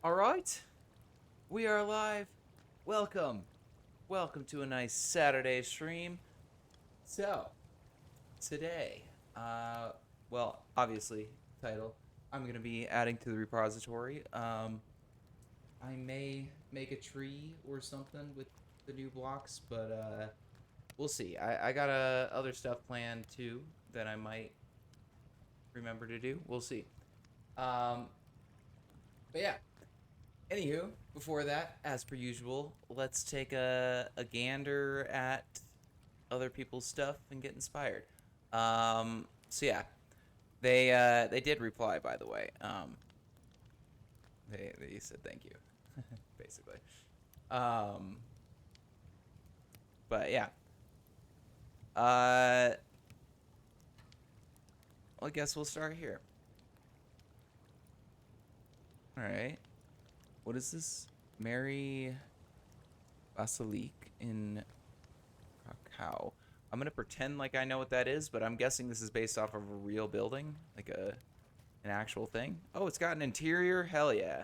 All right, we are live. Welcome. Welcome to a nice Saturday stream. So, today, obviously, title, I'm going to be adding to the repository. I may make a tree or something with the new blocks, but we'll see. I got other stuff planned too that I might remember to do. We'll see. Um, but yeah, anywho, before that, as per usual, let's take a gander at other people's stuff and get inspired. So yeah, they did reply, by the way. They said thank you, basically. Um, but yeah. Well, I guess we'll start here. All right. What is this? Mary Basilique in Krakow. I'm gonna pretend like I know what that is, but I'm guessing this is based off of a real building, like an actual thing. Oh, it's got an interior. Hell yeah.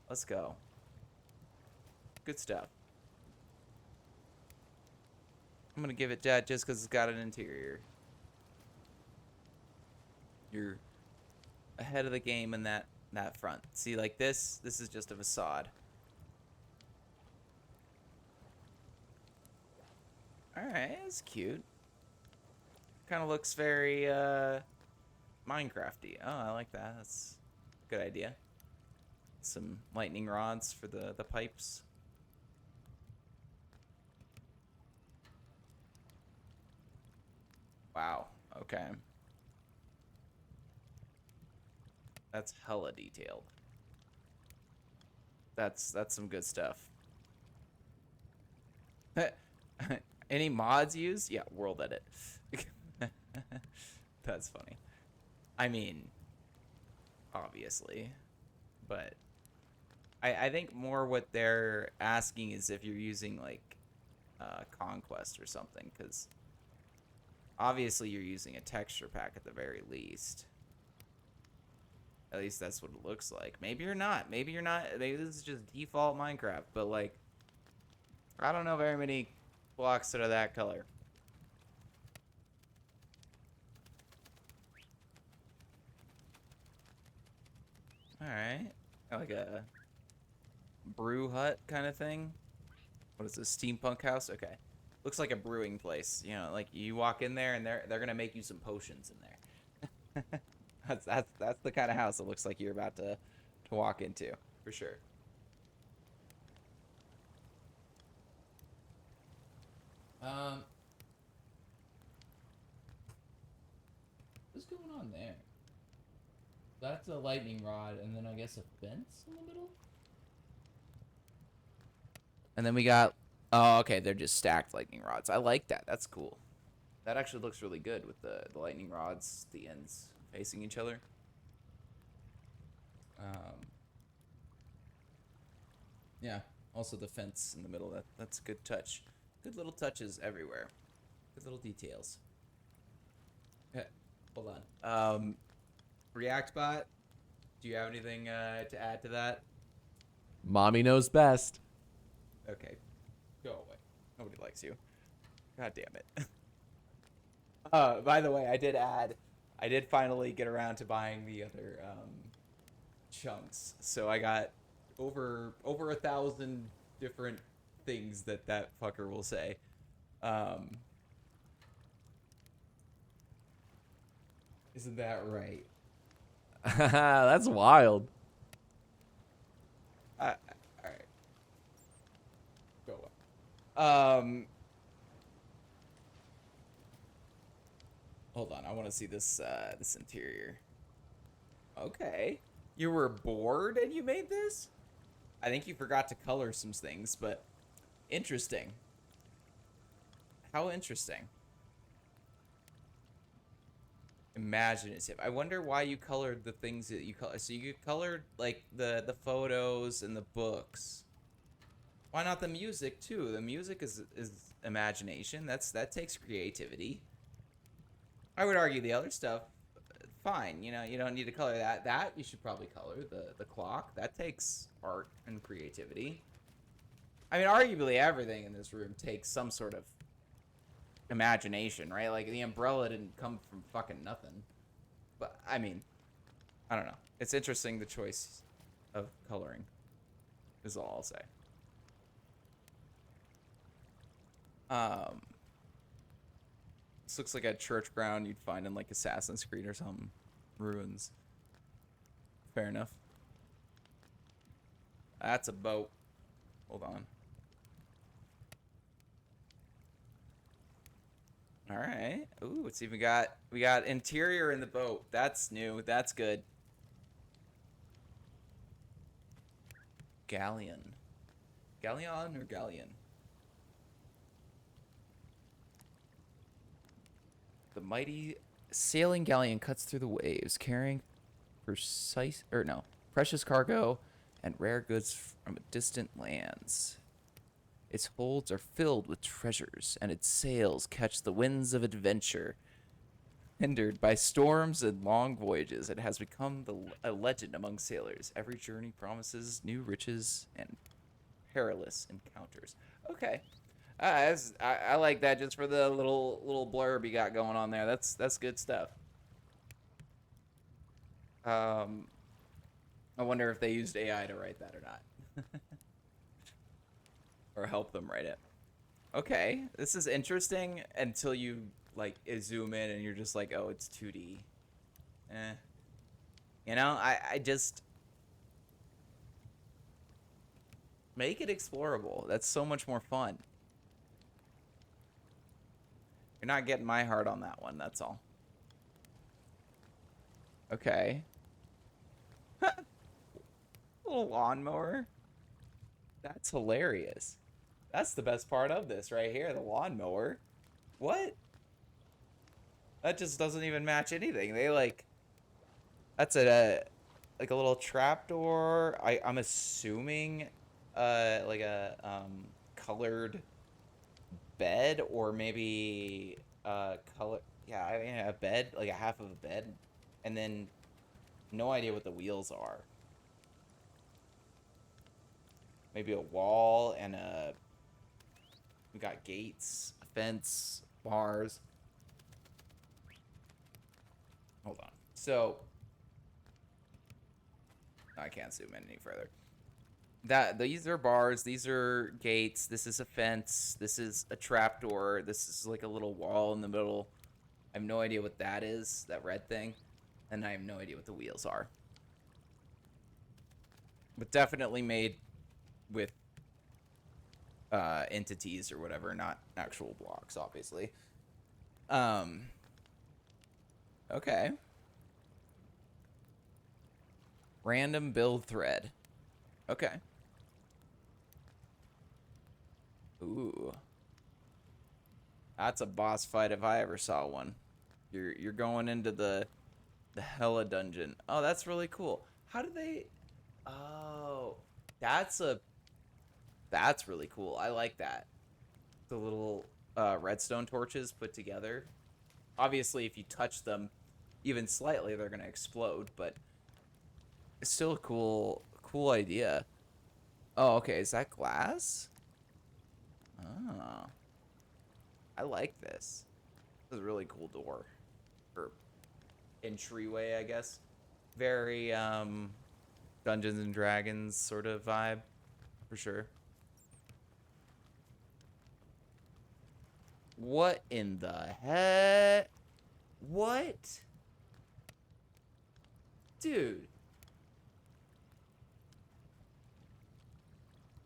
Let's go. Good stuff. I'm gonna give it that just because it's got an interior. You're ahead of the game in that front. See, like this is just a facade. All right, it's cute. Kind of looks very Minecrafty. Oh, I like that. That's a good idea. Some lightning rods for the pipes. Wow. Okay. That's hella detailed. That's some good stuff. Any mods used? Yeah, world edit. That's funny. I mean, obviously, but I think more what they're asking is if you're using like conquest or something, because obviously you're using a texture pack at the very least. At least that's what it looks like. Maybe you're not. Maybe you're not. Maybe this is just default Minecraft. But like, I don't know very many blocks that are that color. All right, like a brew hut kind of thing. What is this, steampunk house? Okay, looks like a brewing place. You know, like you walk in there and they're gonna make you some potions in there. That's the kind of house it looks like you're about to walk into for sure. Um, what's going on there? That's a lightning rod, and then I guess a fence in the middle. And then we got, oh, okay, they're just stacked lightning rods. I like that. That's cool. That actually looks really good with the lightning rods, the ends facing each other. Um, yeah. Also the fence in the middle. That's a good touch. Good little touches everywhere. Good little details. Hold on. React bot. Do you have anything to add to that? Mommy knows best. Okay, go away. Nobody likes you. God damn it. By the way, I did finally get around to buying the other chunks. So I got over 1,000 different things that fucker will say. Um, isn't that right? That's wild. All right, go away. Hold on. I want to see this interior. Okay. You were bored and you made this? I think you forgot to color some things, but interesting. How interesting. Imaginative. I wonder why you colored the things that you color. So you colored like the photos and the books. Why not the music too? The music is imagination. That takes creativity. I would argue the other stuff fine. You know, you don't need to color that. That you should probably color. The clock, that takes art and creativity. I mean, arguably everything in this room takes some sort of imagination, right? Like the umbrella didn't come from fucking nothing. But I mean, I don't know. It's interesting, the choice of coloring is all I'll say. This looks like a church ground you'd find in like Assassin's Creed or something. Ruins. Fair enough. That's a boat. Hold on. All right. Ooh, it's even got, we got interior in the boat. That's new. That's good. Galleon. Galleon or galleon? The mighty sailing galleon cuts through the waves, carrying precious cargo and rare goods from distant lands. Its holds are filled with treasures, and its sails catch the winds of adventure. Hindered by storms and long voyages, it has become a legend among sailors. Every journey promises new riches and perilous encounters. Okay. I like that just for the little blurb you got going on there. That's good stuff. I wonder if they used AI to write that or not. Or help them write it. Okay, this is interesting until you like zoom in and you're just like, oh, it's 2D. You know, I just make it explorable. That's so much more fun. You're not getting my heart on that one, that's all. Okay. Little lawnmower. That's hilarious. That's the best part of this right here, the lawnmower. What? That just doesn't even match anything. They like, that's like a little trapdoor. I'm assuming like a colored bed, or maybe color, yeah, I mean a bed, like a half of a bed, and then no idea what the wheels are. Maybe a wall and we got gates, a fence, bars. Hold on. So I can't zoom in any further. These are bars, these are gates, this is a fence, this is a trapdoor, this is like a little wall in the middle. I have no idea what that is, that red thing, and I have no idea what the wheels are. But definitely made with entities or whatever, not actual blocks, obviously. Okay. Random build thread. Okay. Ooh. That's a boss fight if I ever saw one. You're going into the Hella dungeon. Oh, that's really cool. How do they... Oh, that's really cool. I like that. The little redstone torches put together. Obviously, if you touch them even slightly, they're gonna explode, but it's still a cool idea. Oh, okay. Is that glass? Oh. I like this. This is a really cool door. Or entryway, I guess. Very Dungeons and Dragons sort of vibe, for sure. What in the heck? What? Dude.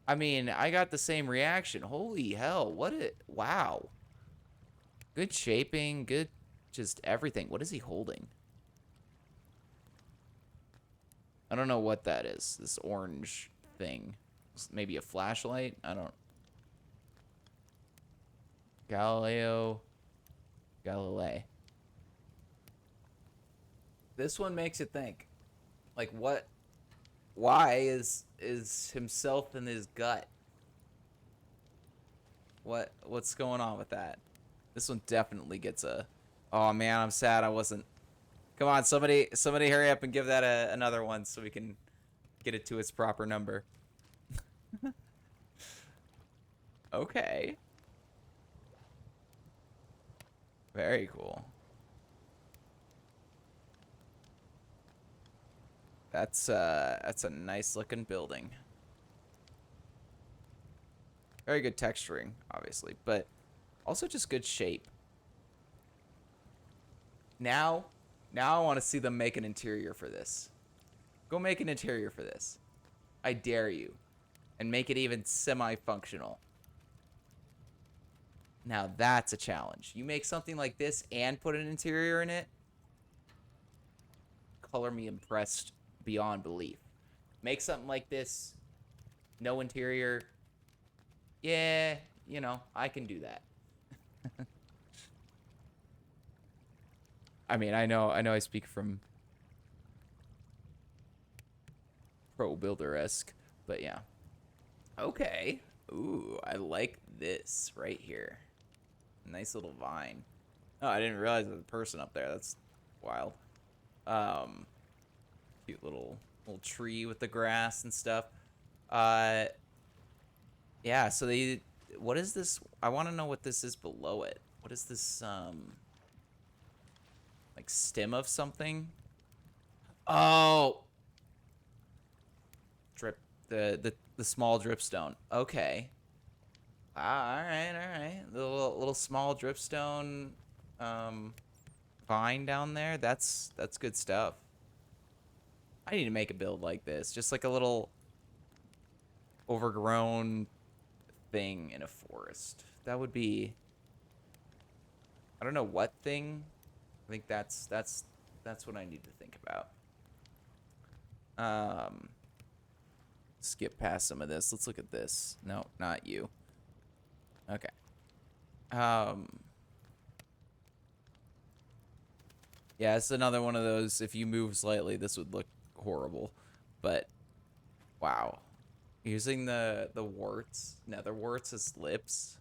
I mean, I got the same reaction. Holy hell, wow. Good shaping, good just everything. What is he holding? I don't know what that is. This orange thing. Maybe a flashlight? I don't... Galilei. This one makes you think. Like, what... Why is himself in his gut? What's going on with that? This one definitely gets a... Oh, man, I'm sad I wasn't Come on, somebody hurry up and give that another one so we can get it to its proper number. Okay. Very cool. That's a nice looking building. Very good texturing, obviously, but also just good shape. Now I want to see them make an interior for this. Go make an interior for this. I dare you. And make it even semi-functional. Now that's a challenge. You make something like this and put an interior in it. Color me impressed beyond belief. Make something like this. No interior. Yeah, you know, I can do that. I mean, I know I speak from pro builder-esque, but yeah. Okay. Ooh, I like this right here. Nice little vine. Oh, I didn't realize there was a person up there. That's wild. Cute little tree with the grass and stuff. Yeah, so what is this? I want to know what this is below it. What is this, like stem of something? Oh! Drip, the small dripstone. Okay. Ah, all right. Little small dripstone, vine down there. That's good stuff. I need to make a build like this, just like a little overgrown thing in a forest. That would be, I don't know what thing. I think that's what I need to think about. Skip past some of this. Let's look at this. No, not you. Okay. Yeah, it's another one of those, if you move slightly, this would look horrible. But, wow. Using the warts, nether warts as lips.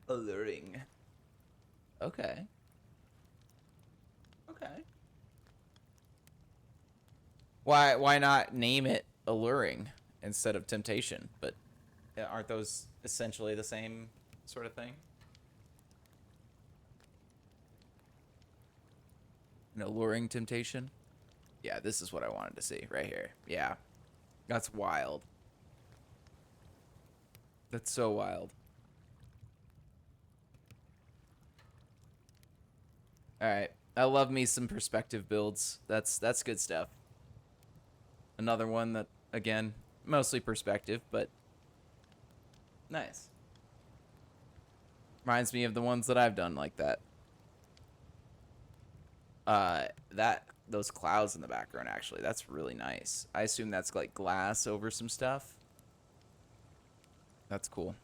Alluring. Okay. Okay. Why not name it alluring instead of temptation? But aren't those essentially the same sort of thing? An alluring temptation? Yeah, this is what I wanted to see right here. Yeah. That's wild. That's so wild. All right. I love me some perspective builds. That's good stuff. Another one that, again, mostly perspective, but nice. Reminds me of the ones that I've done like that. Those clouds in the background, actually, that's really nice. I assume that's like glass over some stuff. That's cool.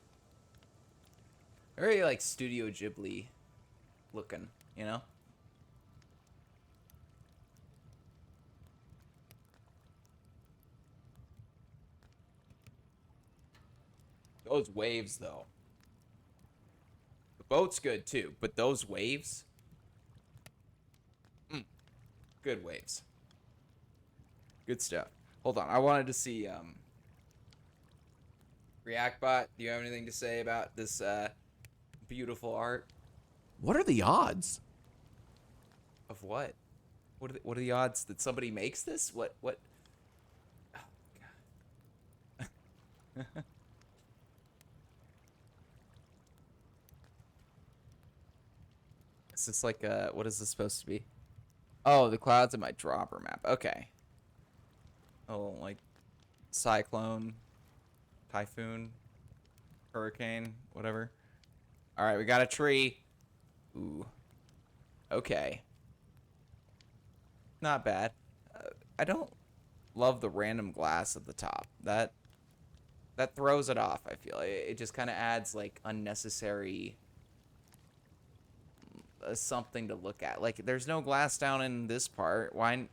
Very like Studio Ghibli looking, you know? Those waves, though. The boat's good, too, but those waves... good waves. Good stuff. Hold on, I wanted to see, ReactBot, do you have anything to say about this, beautiful art? What are the odds? Of what? What are the odds that somebody makes this? What? Oh, God. Is this like what is this supposed to be? Oh, the clouds in my dropper map. Okay. Oh, like cyclone, typhoon, hurricane, whatever. All right, we got a tree. Ooh. Okay. Not bad. I don't love the random glass at the top. That throws it off, I feel. It just kind of adds like unnecessary something to look at. Like, there's no glass down in this part. Why?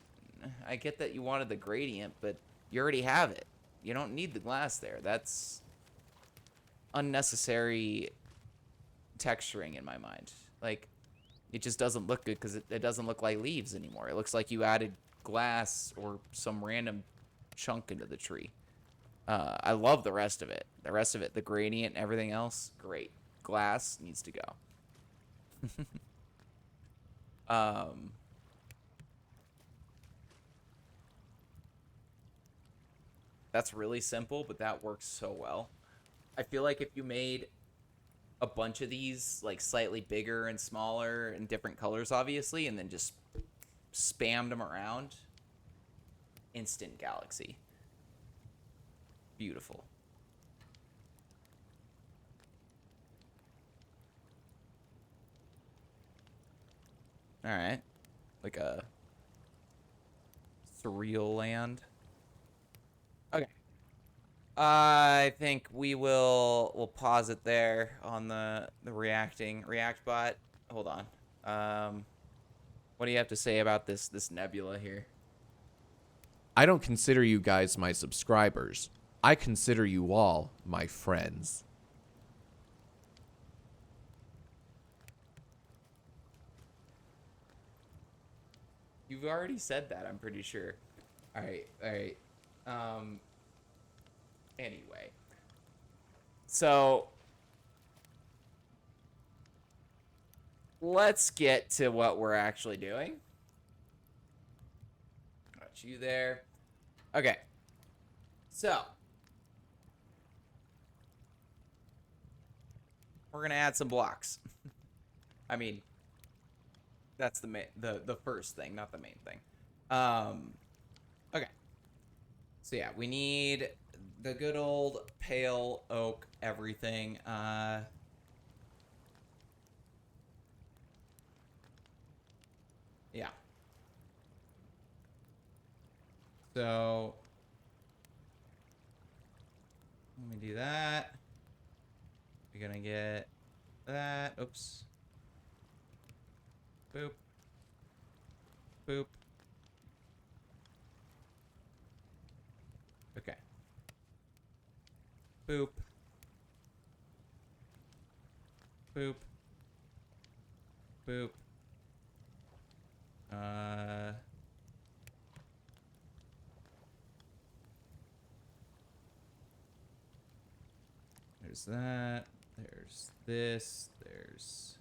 I get that you wanted the gradient, but you already have it. You don't need the glass there. That's unnecessary texturing in my mind. Like, it just doesn't look good because it doesn't look like leaves anymore. It looks like you added glass or some random chunk into the tree. I love the rest of it. The rest of it, the gradient and everything else, great. Glass needs to go. That's really simple, but that works so well. I feel like if you made a bunch of these, like slightly bigger and smaller and different colors, obviously, and then just spammed them around, instant galaxy. Beautiful. All right, like a surreal land. Okay. I think we'll pause it there on the React bot. Hold on. What do you have to say about this nebula here? I don't consider you guys my subscribers. I consider you all my friends. You've already said that, I'm pretty sure. All right. Anyway. So let's get to what we're actually doing. Got you there. Okay. So we're gonna add some blocks. I mean, that's the first thing, not the main thing. Okay. So yeah, we need the good old pale oak everything. Yeah. So let me do that. We're gonna get that. Oops. Boop. Boop. Okay. Boop. Boop. Boop. There's that. There's this. There's...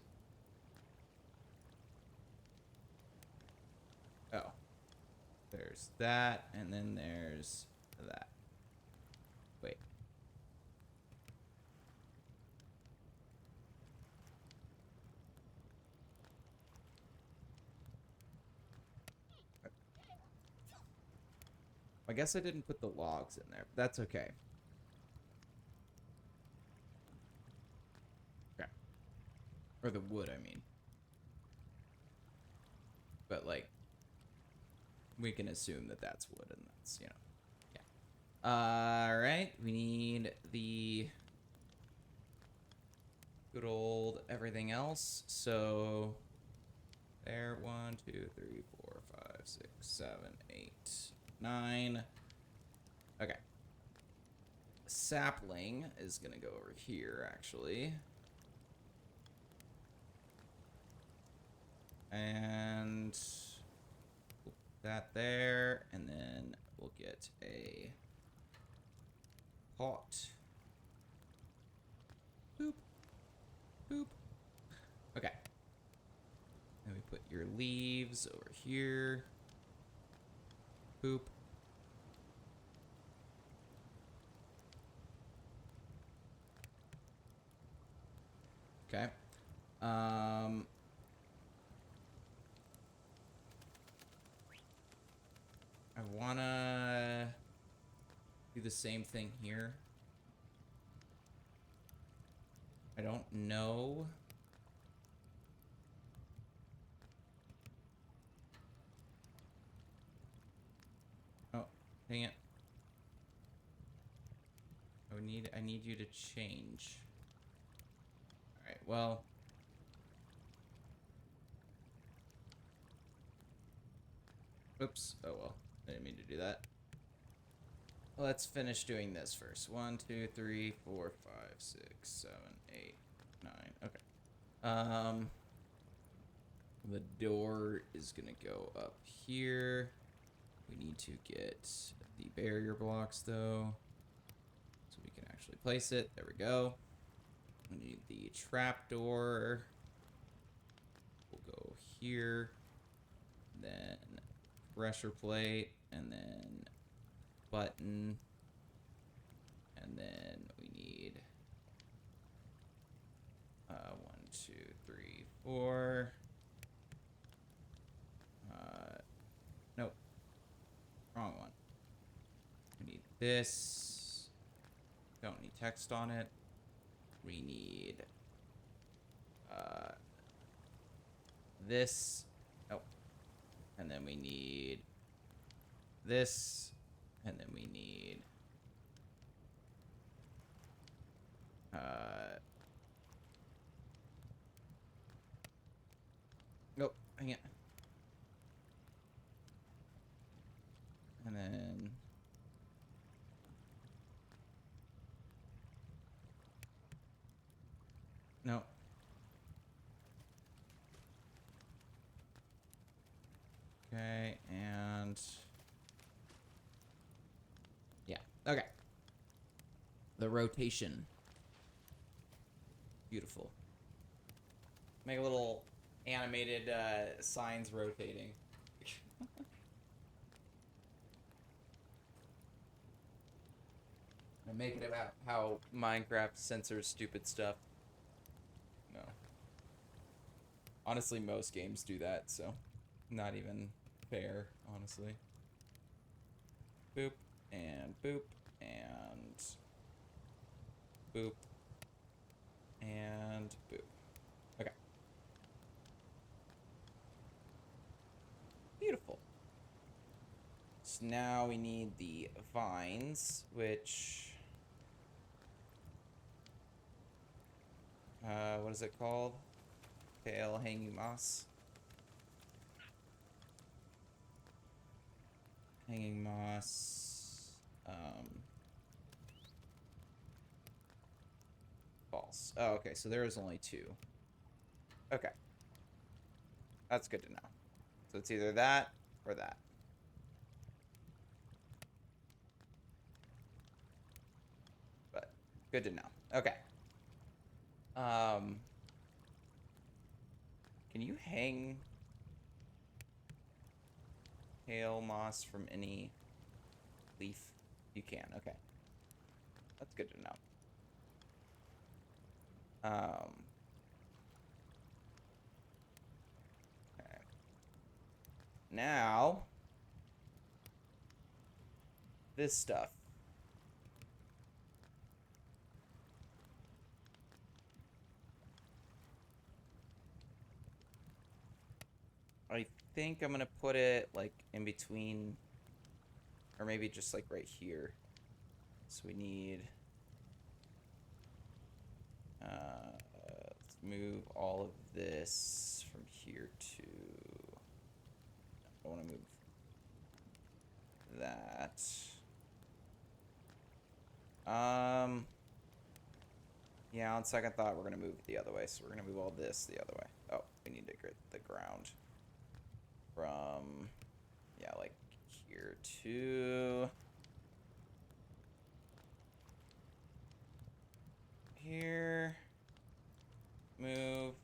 Oh. There's that, and then there's that. Wait. I guess I didn't put the logs in there, but that's okay. Okay. Or the wood, I mean. But, like, we can assume that that's wood, and that's, you know, yeah. Alright, we need the good old everything else. So, there, 1, 2, 3, 4, 5, 6, 7, 8, 9. Okay. Sapling is gonna go over here, actually. And we'll put that there, and then we'll get a pot. Boop. Boop. Okay. And we put your leaves over here. Boop. Okay. I wanna do the same thing here. I don't know. Oh, dang it. I need you to change. Alright, well. Oops. Oh well. I didn't mean to do that. Let's finish doing this first. 1, 2, 3, 4, 5, 6, 7, 8, 9. Okay. Um, the door is gonna go up here. We need to get the barrier blocks though, so we can actually place it. There we go. We need the trap door. We'll go here. Then pressure plate, and then button, and then we need 1, 2, 3, 4. Nope, wrong one. We need this. Don't need text on it. We need this. Nope. And then we need this, and then we need nope, hang it. And then no. Okay, and yeah, okay. The rotation. Beautiful. Make a little animated signs rotating. And make it about how Minecraft censors stupid stuff. No. Honestly, most games do that, so not even fair, honestly. Boop, and boop, and boop, and boop. Okay. Beautiful. So now we need the vines, which... what is it called? Pale hanging moss. Hanging moss. False. Oh, okay, so there is only 2. Okay. That's good to know. So it's either that or that. But good to know. Okay. Can you hang pale moss from any leaf? You can, okay. That's good to know. Okay. Now, this stuff. I think I'm gonna put it like in between, or maybe just like right here. So we need, let's move all of this from here to, I want to move that. Yeah, on second thought, we're gonna move it the other way. So we're gonna move all this the other way. Oh, we need to get the ground from, yeah, like here to here. Move.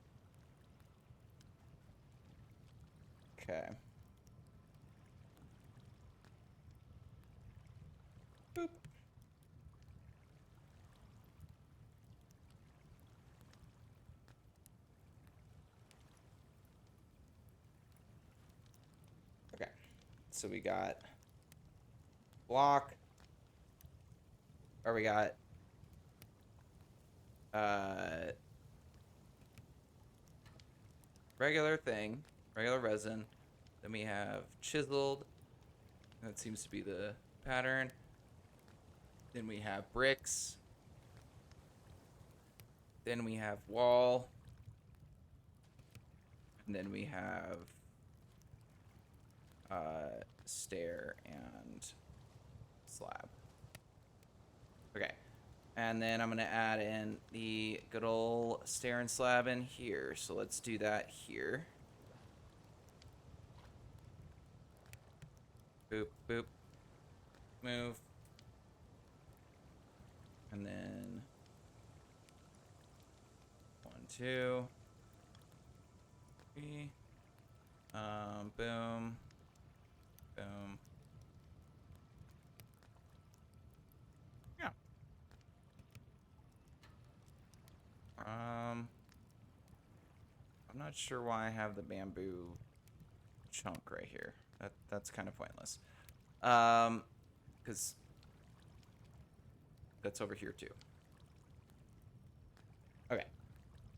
Okay. Boop. Okay. So we got block. Or we got regular thing, regular resin. Then we have chiseled. That seems to be the pattern. Then we have bricks. Then we have wall. And then we have stair and slab. Okay. And then I'm going to add in the good old stair and slab in here. So let's do that here. Boop, boop. Move. And then 1, 2, 3. Boom. Boom. Yeah. I'm not sure why I have the bamboo chunk right here. That's kind of pointless. Because that's over here too. Okay.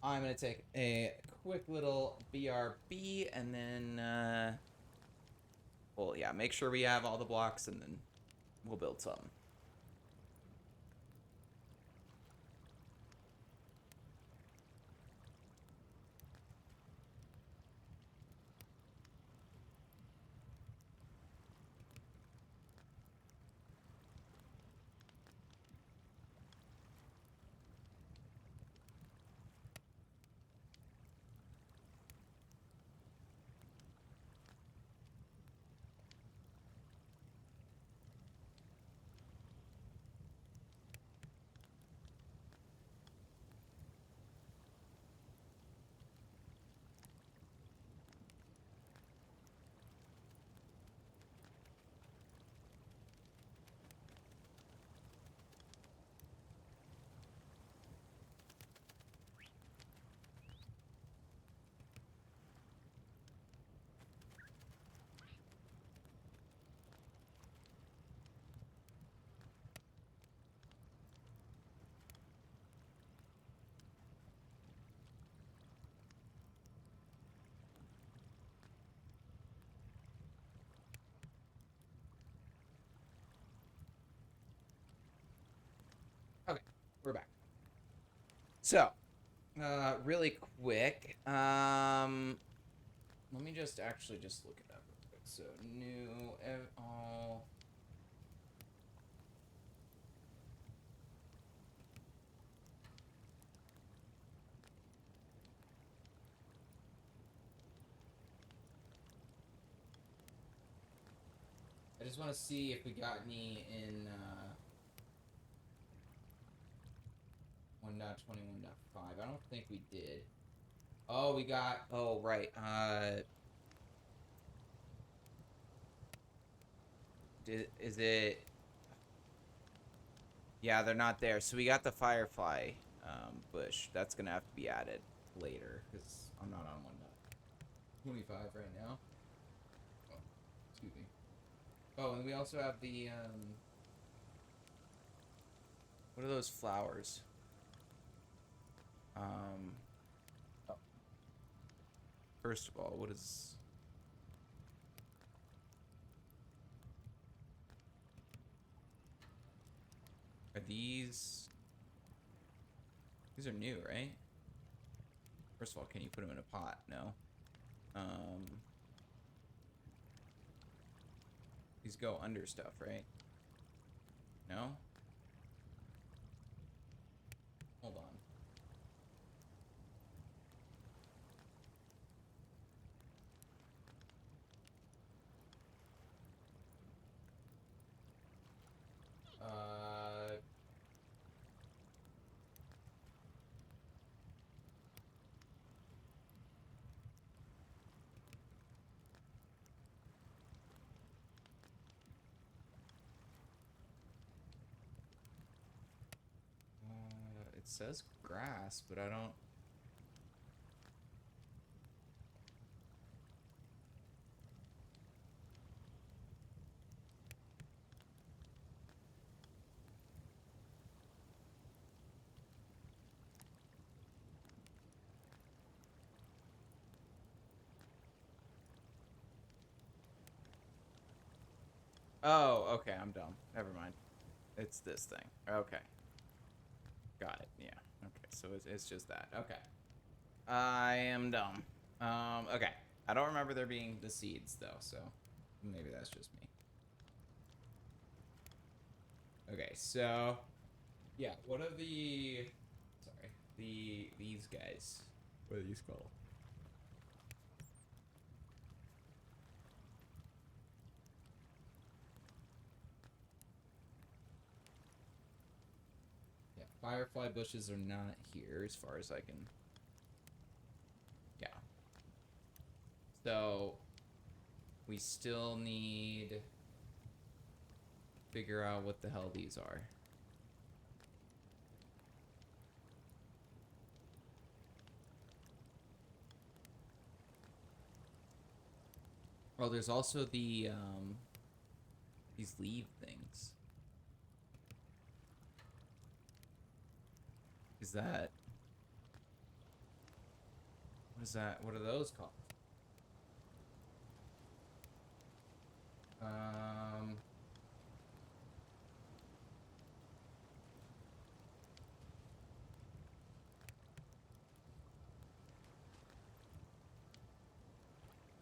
I'm gonna take a quick little BRB and then well, yeah, make sure we have all the blocks and then we'll build some. Okay, we're back. So, really quick, let me just actually just look it up real quick. So, new, all. I just want to see if we got any in, 1.21.5. I don't think we did. Oh, we got, oh, right, is it, yeah, they're not there. So we got the firefly, bush. That's gonna have to be added later, because I'm not on 1.25 right now. Oh, excuse me. Oh, and we also have the, what are those flowers? Oh. First of all, what is... Are these... These are new, right? First of all, can you put them in a pot? No. These go under stuff, right? No? Hold on. It says grass, but I don't... Oh, okay, I'm dumb. Never mind. It's this thing. Okay. Got it, yeah. Okay, so it's just that. Okay. I am dumb. Okay. I don't remember there being the seeds, though, so maybe that's just me. Okay, so... Yeah, what are sorry, these guys? What are these called? Yeah, firefly bushes are not here as far as I can. Yeah. So we still need to figure out what the hell these are. Oh, there's also these leave things. Is that what is that? What are those called? Um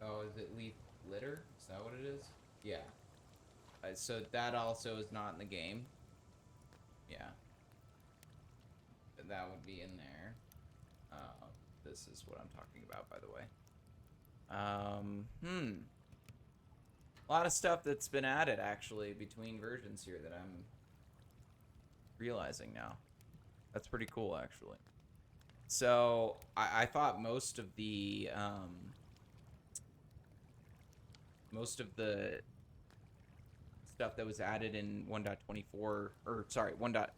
Oh, is it leaf litter? Is that what it is? Yeah. So that also is not in the game. Yeah. That would be in there. This is what I'm talking about, by the way. A lot of stuff that's been added, actually, between versions here that I'm realizing now. That's pretty cool, actually. So, I thought most of the stuff that was added in 1.24, or sorry,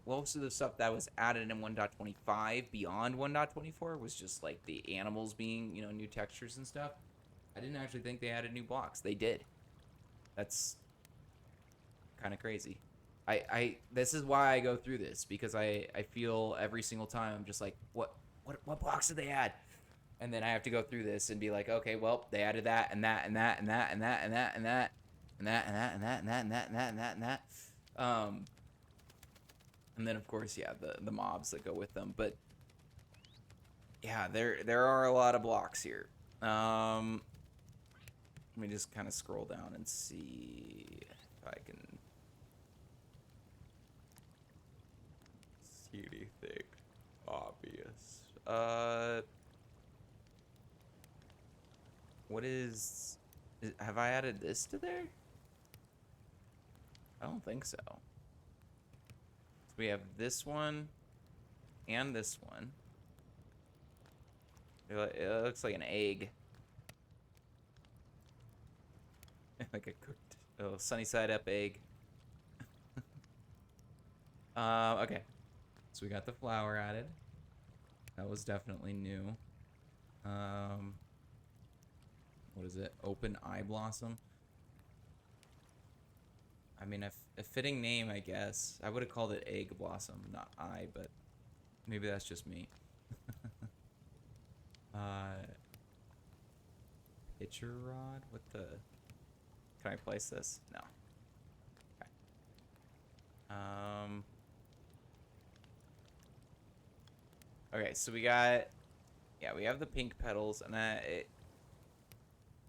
most of the stuff that was added in 1.25 beyond 1.24 was just like the animals being, new textures and stuff. I didn't actually think they added new blocks. They did. That's kind of crazy. This is why I go through this, because I feel every single time I'm just like, what blocks did they add? And then I have to go through this and be like, okay, well, they added that and that and that and that and that and that and that and that and that and that and that and that and that and that and that. And then of course, yeah, the mobs that go with them. But yeah, there are a lot of blocks here. Let me just kind of scroll down and see if I can see anything obvious. What have I added this to there? I don't think so. So we have this one and this one. It looks like an egg. Like a cooked, sunny side up egg. Okay. So we got the flower added. That was definitely new. What is it? Open eye blossom. I mean, a fitting name, I guess. I would have called it egg blossom, not eye, but maybe that's just me. Pitcher rod? What the? Can I place this? No. Okay. Okay, so we got, yeah, we have the pink petals, and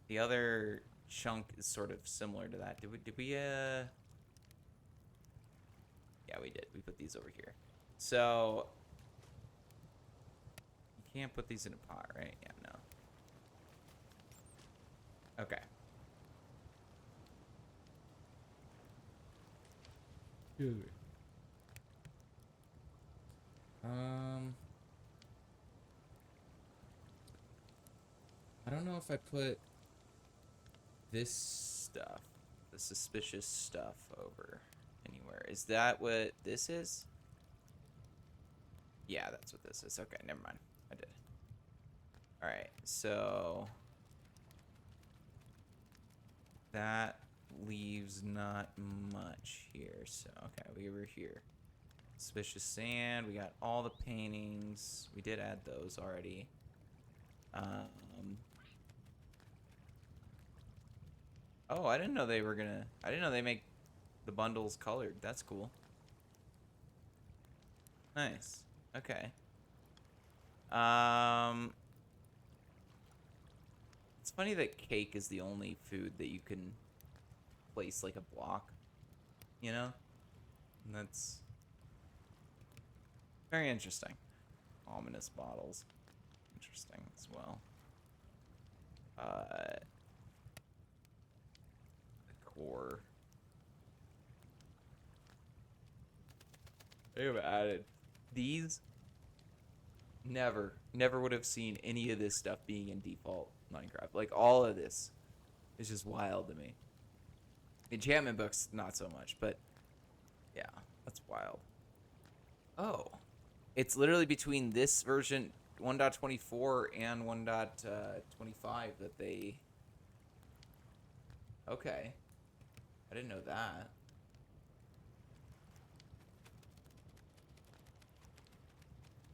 the other chunk is sort of similar to that. Did we, yeah, we did. We put these over here. So, you can't put these in a pot, right? Yeah, no. Okay. I don't know if I put this stuff, the suspicious stuff, over anywhere. Is that what this is? Yeah, that's what this is. Okay, never mind. I did. Alright, so that leaves not much here. So, okay, we were here. Suspicious sand. We got all the paintings. We did add those already. Oh, I didn't know they were gonna... I didn't know they make the bundles colored. That's cool. Nice. Okay. It's funny that cake is the only food that you can place like a block, you know? And that's Very interesting. Ominous bottles. Interesting as well. The core. They have added these. Never would have seen any of this stuff being in default Minecraft. Like, all of this is just wild to me. Enchantment books, not so much, but yeah, that's wild. Oh, it's literally between this version 1.24 and 1.25 that they. Okay, I didn't know that.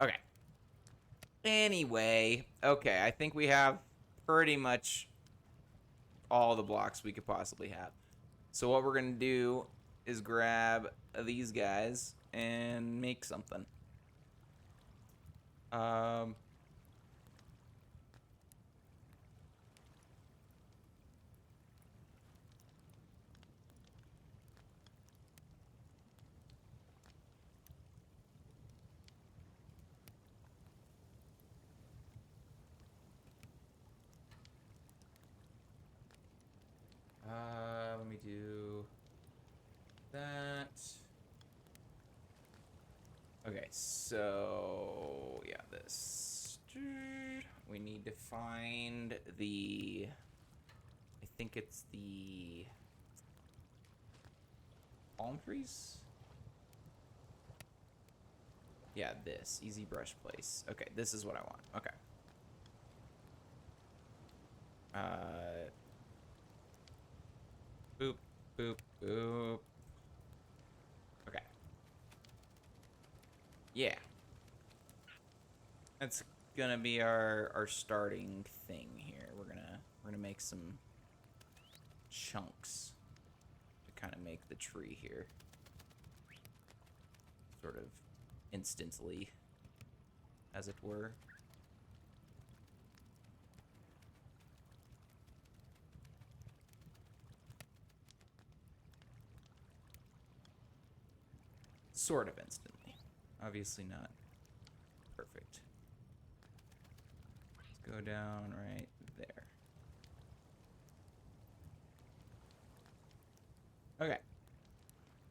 Okay. Anyway, okay, I think we have pretty much all the blocks we could possibly have. So what we're gonna do is grab these guys and make something. Um, let me do that. Okay, so yeah, this. We need to find the. I think it's the palm trees. Yeah, this easy brush place. Okay, this is what I want. Okay. Boop, boop, boop. Okay. Yeah. That's gonna be our starting thing here. We're gonna make some chunks to kind of make the tree here. Sort of instantly, as it were. Sort of instantly. Obviously not perfect. Let's go down right there. Okay.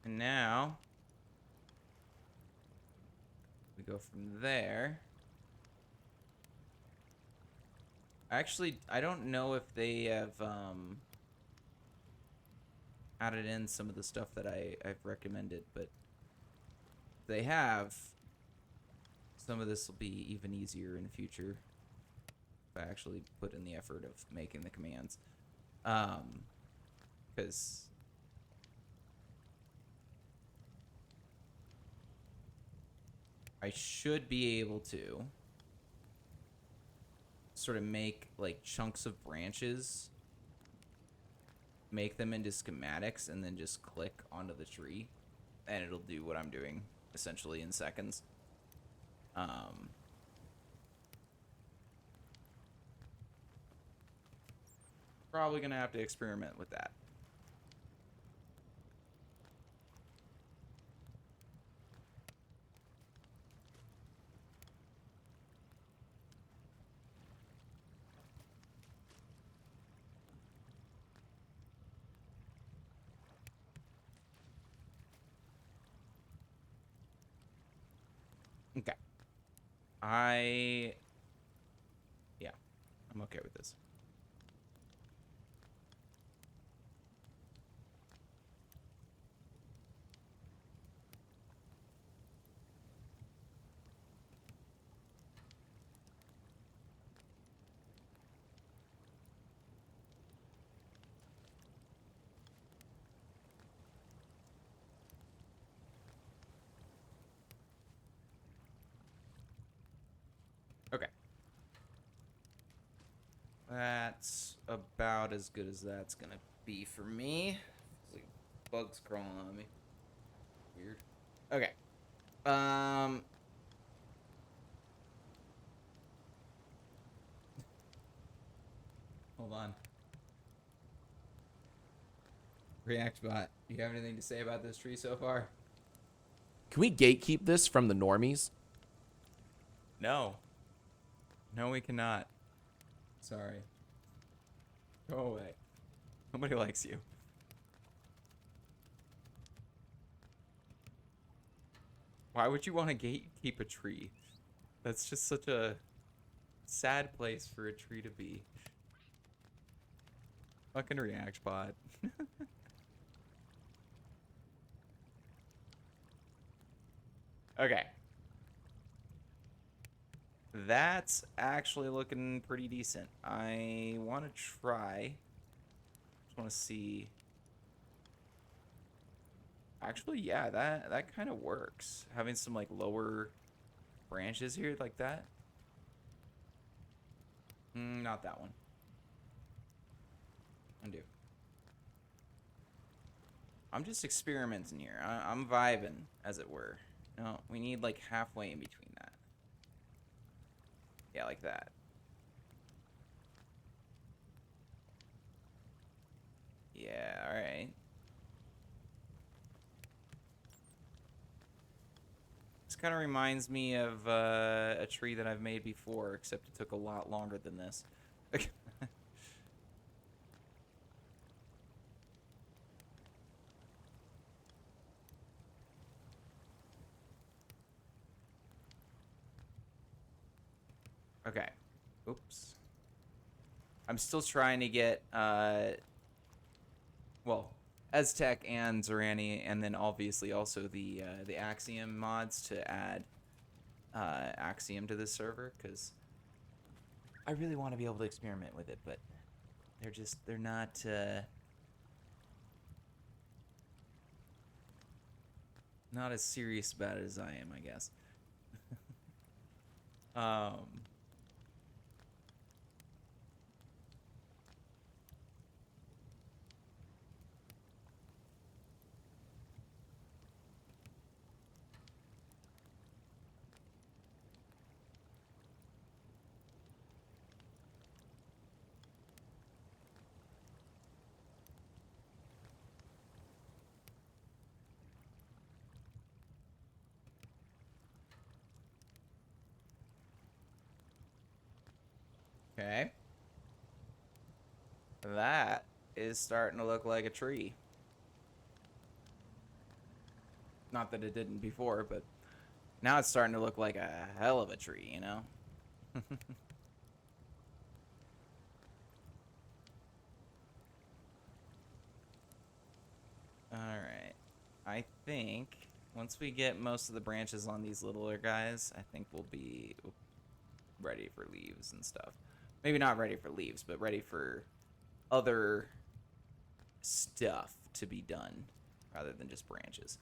And now we go from there. Actually, I don't know if they have added in some of the stuff that I've recommended, but they have. Some of this will be even easier in the future if I actually put in the effort of making the commands. Because I should be able to sort of make like chunks of branches, make them into schematics, and then just click onto the tree, and it'll do what I'm doing essentially in seconds. Probably gonna have to experiment with that. Okay. Yeah, I'm okay with this. Okay. That's about as good as that's gonna be for me. It's like bugs crawling on me. Weird. Okay. Hold on. ReactBot, do you have anything to say about this tree so far? Can we gatekeep this from the normies? No. No, we cannot. Sorry. Go away. Nobody likes you. Why would you want to gatekeep a tree? That's just such a sad place for a tree to be. Fucking react bot. Okay. That's actually looking pretty decent. I want to try. Just want to see. Actually, yeah, that kind of works. Having some like lower branches here like that. Not that one. Undo. I'm just experimenting here. I'm vibing, as it were. No, we need like halfway in between that. Yeah, like that. Yeah, alright. This kind of reminds me of a tree that I've made before, except it took a lot longer than this. Okay. Oops. I'm still trying to get, well, Aztec and Zorani, and then obviously also the Axiom mods to add Axiom to this server, because I really want to be able to experiment with it, but they're not as serious about it as I am, I guess. um, okay. That is starting to look like a tree. Not that it didn't before, but now it's starting to look like a hell of a tree, you know? Alright. I think once we get most of the branches on these littler guys, I think we'll be ready for leaves and stuff. Maybe not ready for leaves, but ready for other stuff to be done rather than just branches.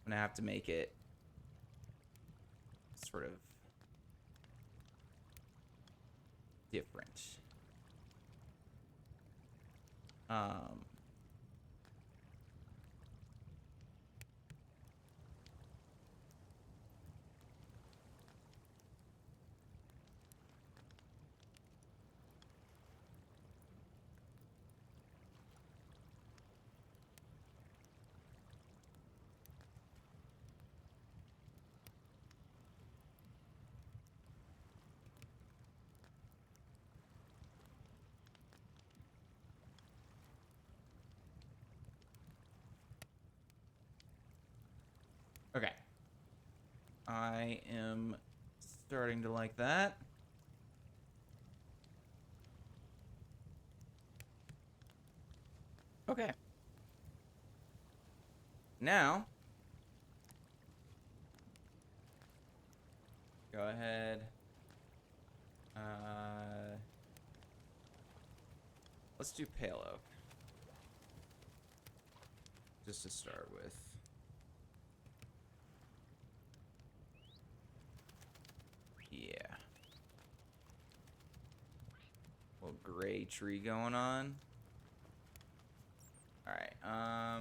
I'm gonna have to make it sort of different. Um, okay. I am starting to like that. Okay. Now, go ahead. Let's do pale oak. Just to start with. Yeah. Little gray tree going on. Alright, I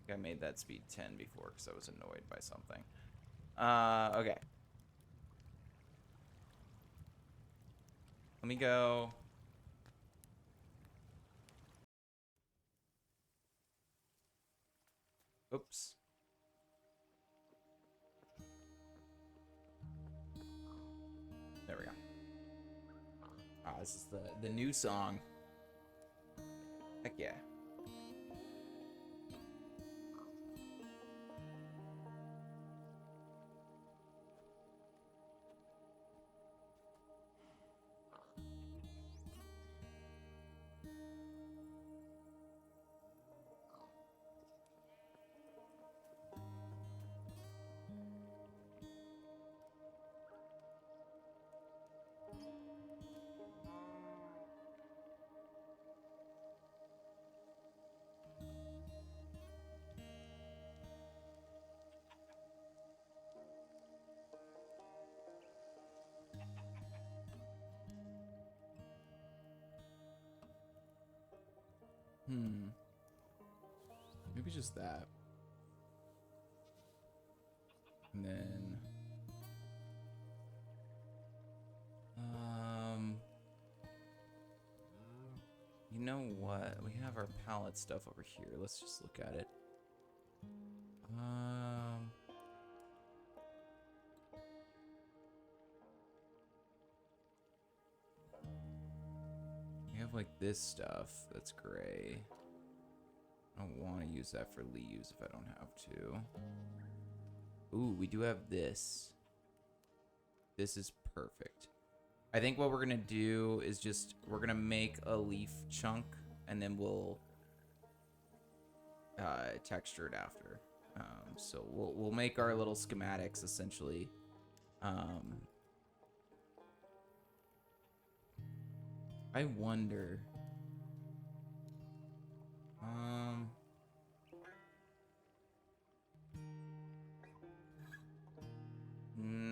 think I made that speed 10 before because I was annoyed by something. Okay. Let me go. Oops. This is the new song. Heck yeah. Maybe just that. And then you know what? We have our palette stuff over here. Let's just look at it. We have like this stuff that's gray. I don't want to use that for leaves if I don't have to. Ooh, we do have this. This is perfect. I think what we're gonna do is just we're gonna make a leaf chunk and then we'll texture it after. So we'll make our little schematics essentially. I wonder.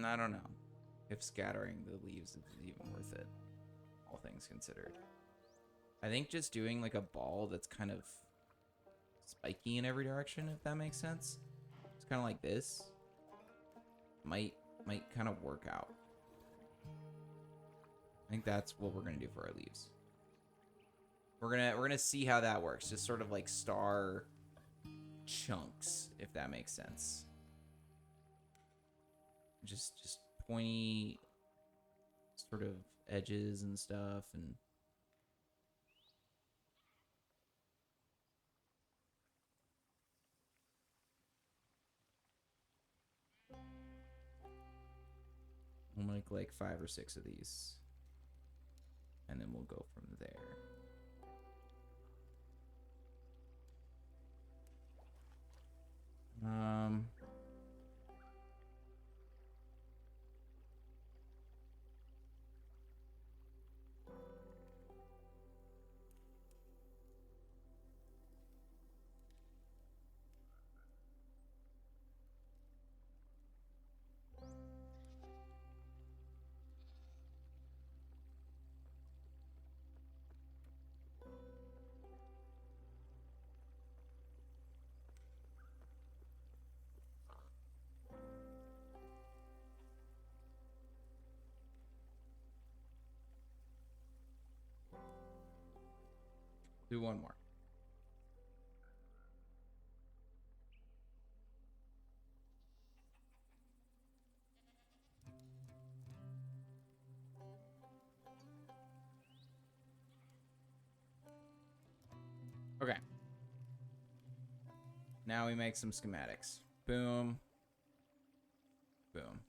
I don't know if scattering the leaves is even worth it, all things considered. I think just doing like a ball that's kind of spiky in every direction, if that makes sense. It's kind of like this. Might kind of work out. I think that's what we're gonna do for our leaves. We're gonna see how that works. Just sort of like star chunks, if that makes sense. Just pointy sort of edges and stuff, and we'll make like 5 or 6 of these, and then we'll go from there. Do one more. Okay. Now we make some schematics. Boom. Boom.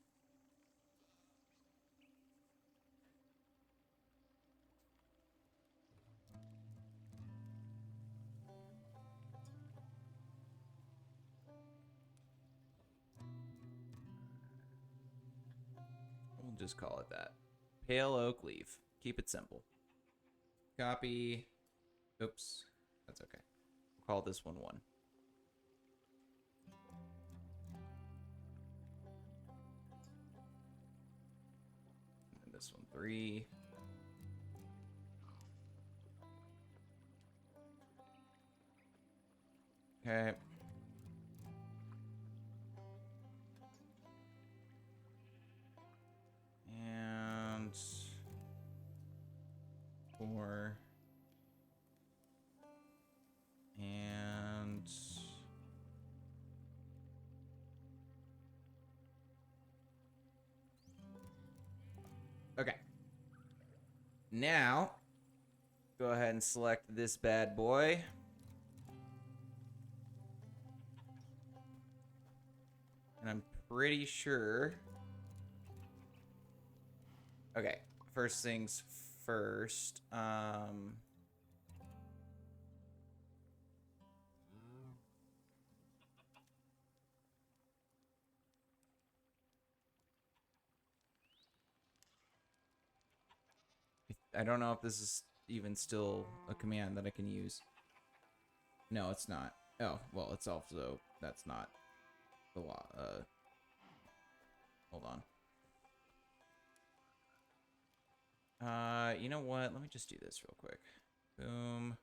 We'll just call it that. Pale oak leaf. Keep it simple. Copy. Oops. That's okay. We'll call this one 1. And this one 3. Okay. And 4. And okay. Now, go ahead and select this bad boy. And I'm pretty sure. Okay, first things first. I don't know if this is even still a command that I can use. No, it's not. Oh, well, it's also, that's not the law. Hold on. You know what? Let me just do this real quick. Boom.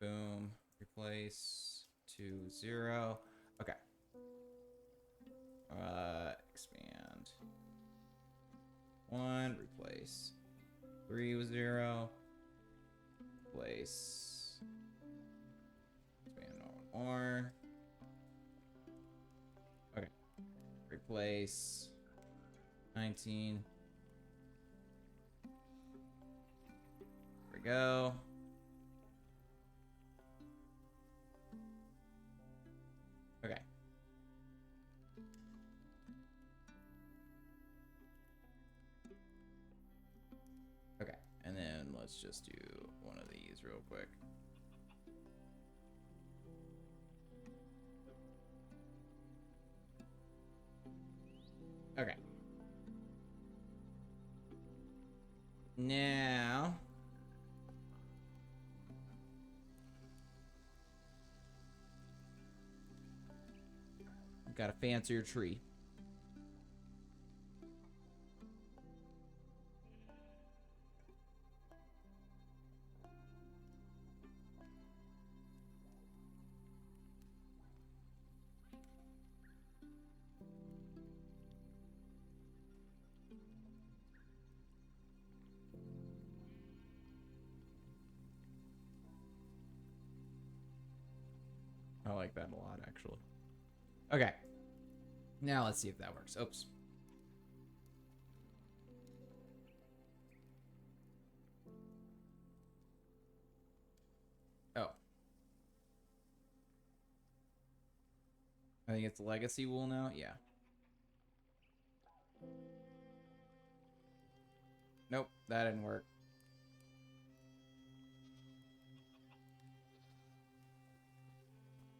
Boom. Replace to 0. Okay. Expand. 1. Replace. 3 with 0. Replace. Expand one more. Okay. Replace. 19. There we go. Okay. Okay. And then let's just do one of these real quick. Okay. Now, I've got a fancier tree. I like that a lot, actually. Okay. Now let's see if that works. Oops. Oh. I think it's legacy wool now? Yeah. Nope, that didn't work.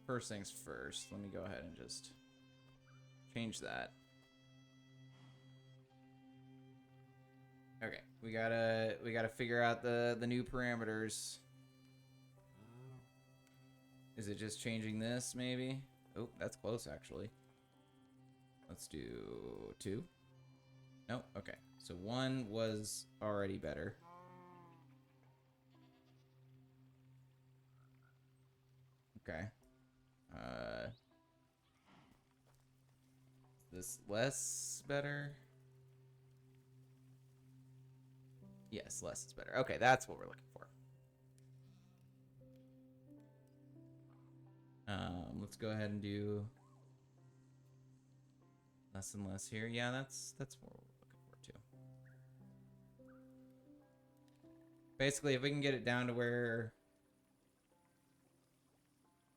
First things first, let me go ahead and just change that. Okay, we gotta figure out the new parameters. Is it just changing this, maybe? Oh, that's close, actually. Let's do 2. Nope, okay. So 1 was already better. Okay. Is this less better? Yes, less is better. Okay, that's what we're looking for. Let's go ahead and do less and less here. Yeah, that's what we're looking for too. Basically, if we can get it down to where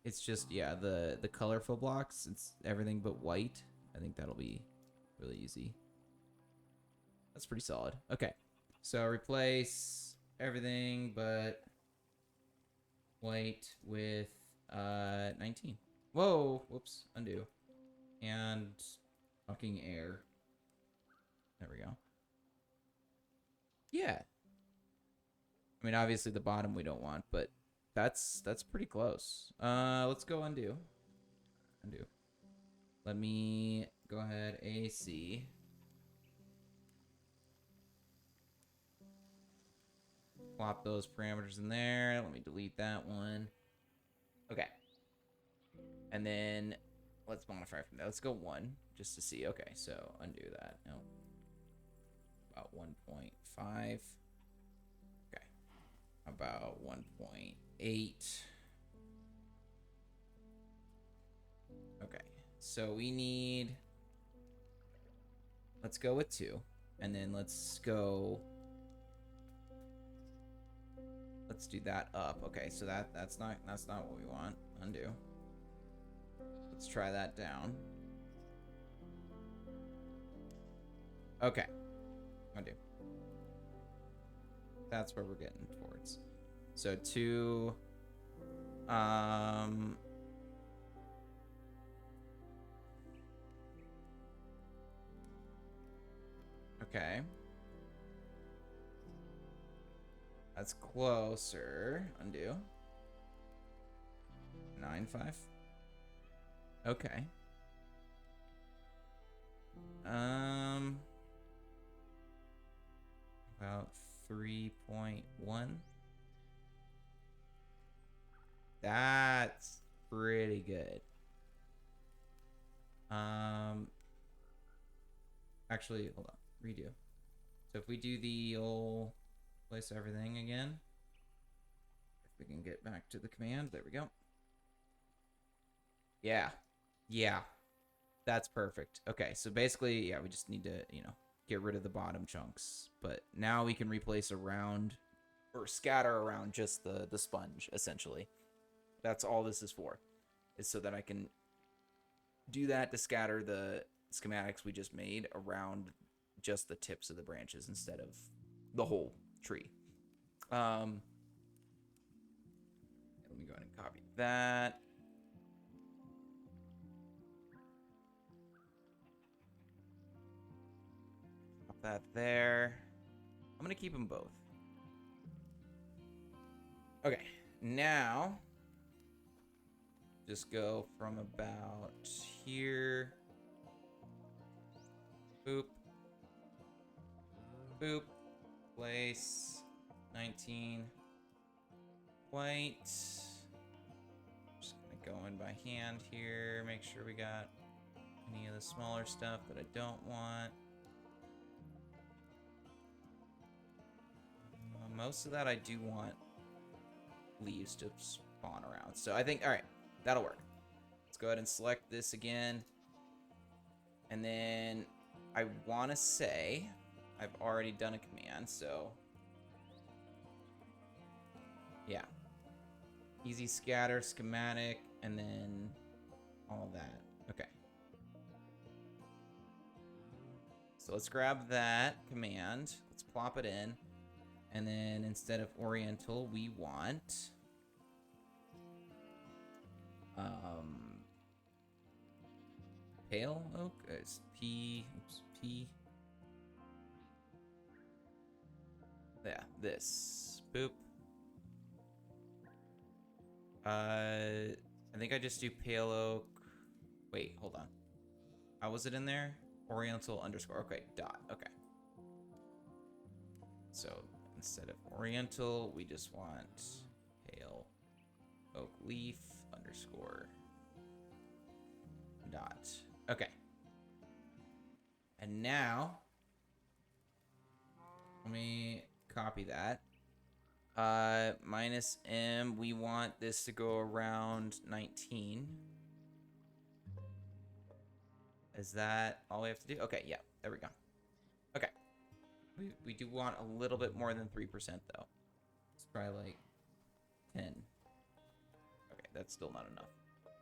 it's just, yeah, the colorful blocks, it's everything but white, I think that'll be really easy. That's pretty solid. Okay, so replace everything but white with 19. Whoa, whoops, undo. And fucking air. There we go. Yeah. I mean, obviously the bottom we don't want, but that's pretty close. Let's go undo. Undo. Let me go ahead, AC. Plop those parameters in there. Let me delete that one. Okay. And then let's modify from there. Let's go 1 just to see. Okay, so undo that. No. About 1.5. Okay. About 1.8. Okay. So we need... Let's go with 2. And then let's go let's do that up. Okay, so that's not what we want. Undo. Let's try that down. Okay. Undo. That's where we're getting towards. So 2 okay. That's closer. Undo. 9.5. Okay. About 3.1. That's pretty good. Actually, hold on. Redo. So if we do the old place everything again, if we can get back to the command, there we go. Yeah. Yeah. That's perfect. Okay, so basically, yeah, we just need to, get rid of the bottom chunks. But now we can replace around or scatter around just the sponge, essentially. That's all this is for, is so that I can do that to scatter the schematics we just made around just the tips of the branches instead of the whole tree. Let me go ahead and copy that. Pop that there. I'm going to keep them both. Okay, now just go from about here. Boop. Boop. Place 19. White. Just gonna go in by hand here. Make sure we got any of the smaller stuff that I don't want. Most of that I do want leaves to spawn around. So I think, all right, that'll work. Let's go ahead and select this again. And then I want to say I've already done a command, so yeah. Easy scatter, schematic, and then all that. Okay. So let's grab that command. Let's plop it in. And then instead of oriental, we want pale oak. It's P. Oops, P. Yeah, this. Boop. I think I just do pale oak. Wait, hold on. How was it in there? Oriental underscore. Okay, dot. Okay. So instead of oriental, we just want pale oak leaf underscore dot. Okay. And now, let me copy that. Minus M, we want this to go around 19. Is that all we have to do? Okay, yeah, there we go. Okay. We do want a little bit more than 3%, though. It's probably like 10. Okay, that's still not enough.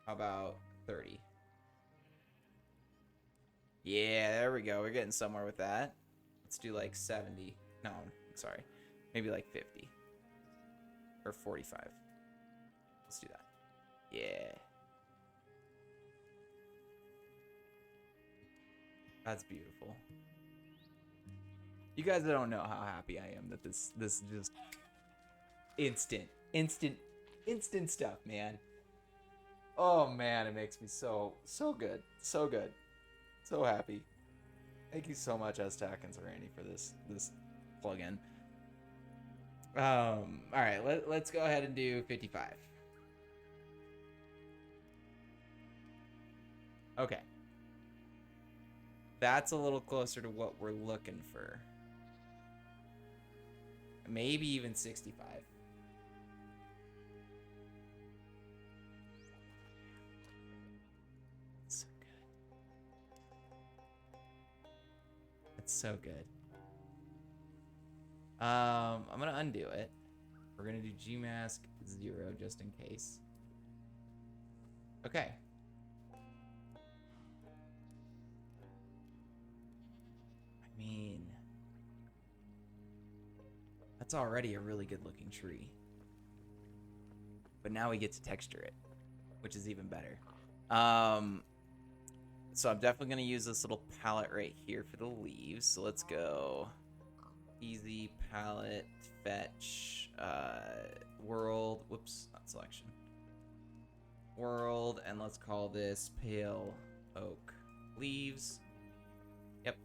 How about 30? Yeah, there we go. We're getting somewhere with that. Let's do like 70. No, sorry. Maybe like 50. Or 45. Let's do that. Yeah. That's beautiful. You guys don't know how happy I am that this just instant stuff, man. Oh man, it makes me so good. So good. So happy. Thank you so much, Aztec and Randy, for this plugin. All right, let's go ahead and do 55. Okay. That's a little closer to what we're looking for. Maybe even 65. So good. It's so good. I'm gonna undo it We're gonna do gmask 0 just in case. Okay. I mean, that's already a really good looking tree. But now we get to texture it, which is even better. So I'm definitely gonna use this little palette right here for the leaves. So let's go easy palette, fetch, world, whoops, not selection. World, and let's call this pale oak leaves. Yep.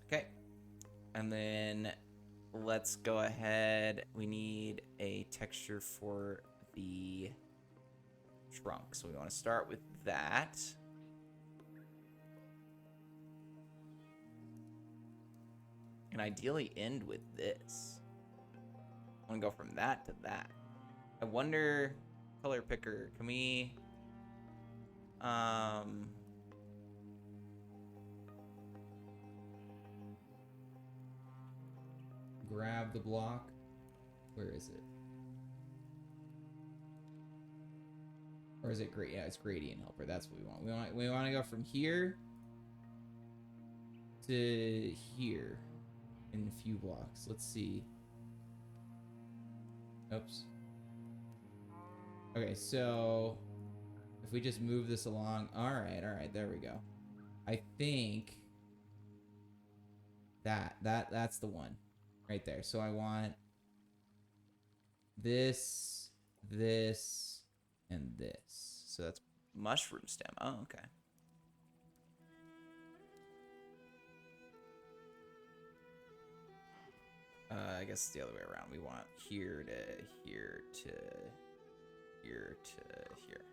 Okay. And then let's go ahead. We need a texture for the trunk. So we want to start with that. And ideally end with this. I want to go from that to that. I wonder, color picker, can we grab the block? Where is it? Or is it great? Yeah, it's gradient helper. That's what we want. We want to go from here to here in a few blocks. Let's see. Oops. Okay, so if we just move this along, all right, there we go. I think that's the one right there. So I want this, this, and this. So that's mushroom stem. Oh, okay. I guess it's the other way around. We want here to here to here to here.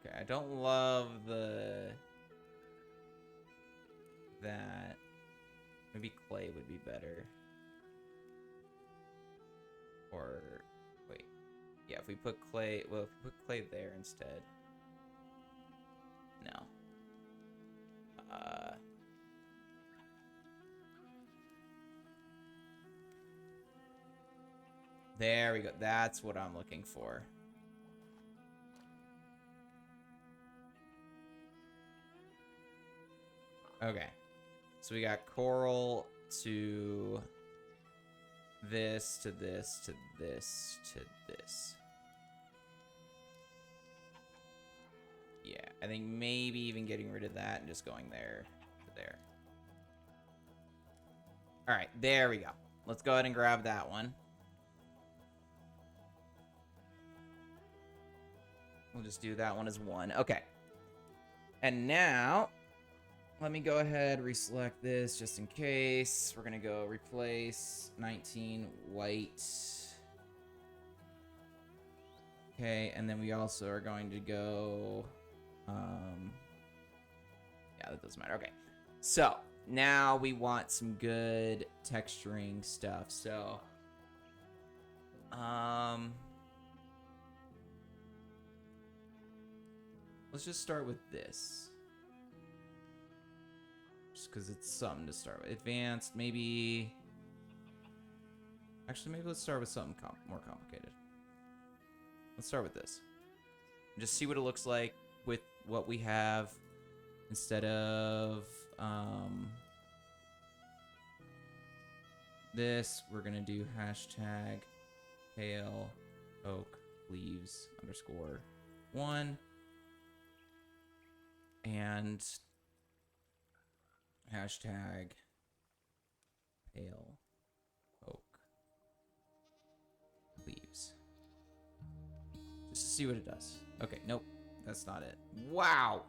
Okay, I don't love that. Maybe clay would be better. Or wait. Yeah, if we put clay, well, if we put clay there instead. No. There we go. That's what I'm looking for. Okay. So we got coral to this, to this, to this, to this. Yeah, I think maybe even getting rid of that and just going there to there. All right, there we go. Let's go ahead and grab that one. We'll just do that one as 1. Okay. And now, let me go ahead, reselect this just in case. We're going to go replace 19 white. Okay, and then we also are going to go... yeah, that doesn't matter. Okay. So, now we want some good texturing stuff. So, let's just start with this. Just because it's something to start with. Advanced, maybe... Actually, maybe let's start with something more complicated. Let's start with this. And just see what it looks like with what we have instead of this. We're going to do hashtag pale oak leaves _1 and hashtag pale oak leaves. Just to see what it does. Okay, nope. That's not it. Wow!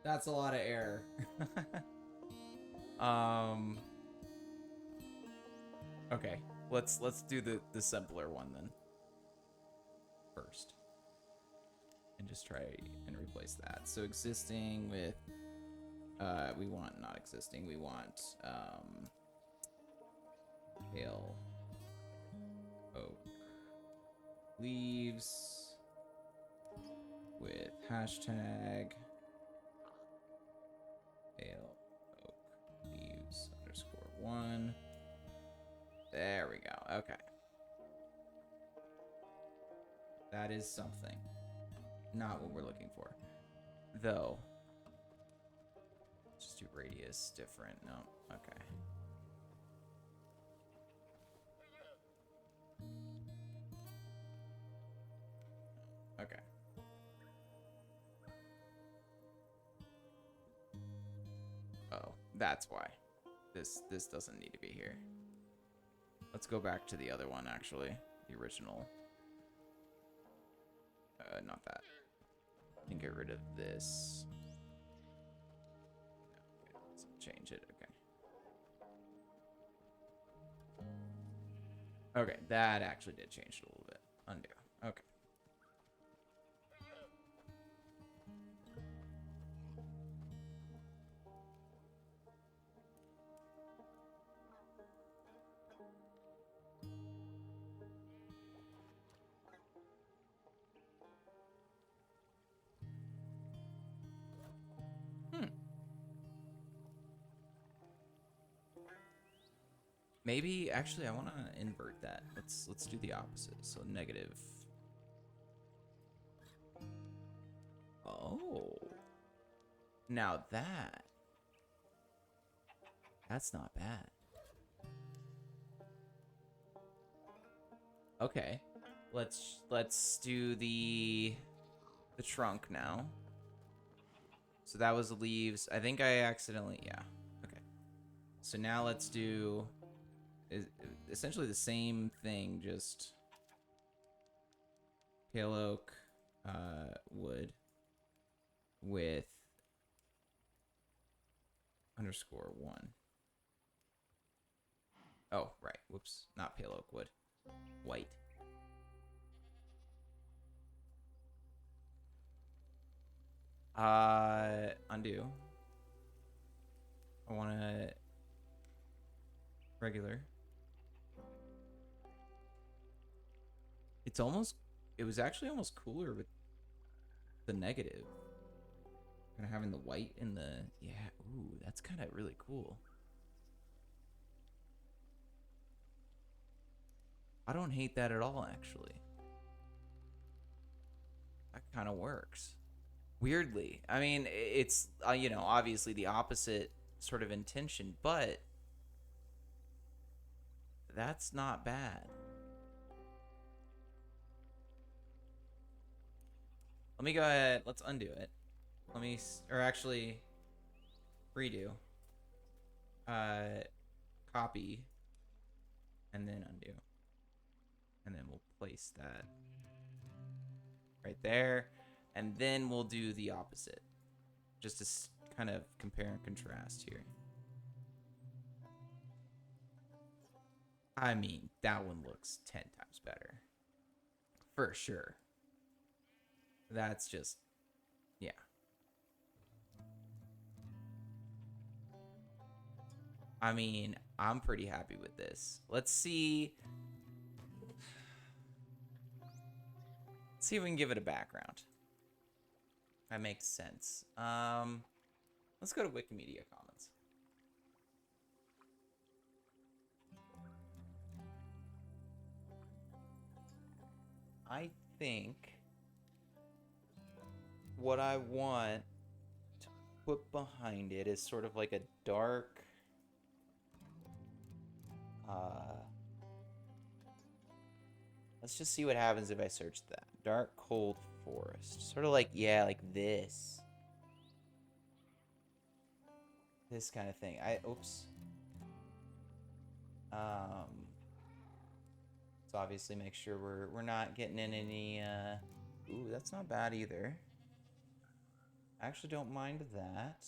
That's a lot of error. Okay, let's do the simpler one then. First. And just try and replace that. So existing with we want not existing, we want pale oak leaves with hashtag pale oak leaves _1 There we go. Okay. That is something. Not what we're looking for. Though. Just do radius different. No. Okay. Okay. Oh, that's why. This doesn't need to be here. Let's go back to the other one, actually. The original. Not that. And get rid of this. No, let's change it. Okay. Okay, that actually did change it a little bit. Undo. Okay. Maybe actually I want to invert that. Let's do the opposite. So negative. Oh. Now that's not bad. Okay. Let's do the trunk now. So that was the leaves. I think I accidentally, yeah. Okay. So now let's do essentially the same thing, just pale oak wood with _1. Oh, right. Whoops. Not pale oak wood. White. Undo. I want to regular. It was actually almost cooler with the negative. Kind of having the white in the, yeah, ooh, that's kind of really cool. I don't hate that at all, actually. That kind of works. Weirdly. I mean, it's, you know, obviously the opposite sort of intention, but that's not bad. Let me go ahead. Let's undo it. Let me, or actually, redo. Copy, and then undo. And then we'll place that right there. And then we'll do the opposite. Just to kind of compare and contrast here. I mean, that one looks 10 times better. For sure. That's just, yeah. I mean, I'm pretty happy with this. Let's see. Let's see if we can give it a background. That makes sense. Let's go to Wikimedia Commons. I think what I want to put behind it is sort of like a dark, let's just see what happens if I search that. Dark cold forest. Sort of like, yeah, like this. This kind of thing. Oops. So obviously make sure we're not getting in any, ooh, that's not bad either. I actually don't mind that.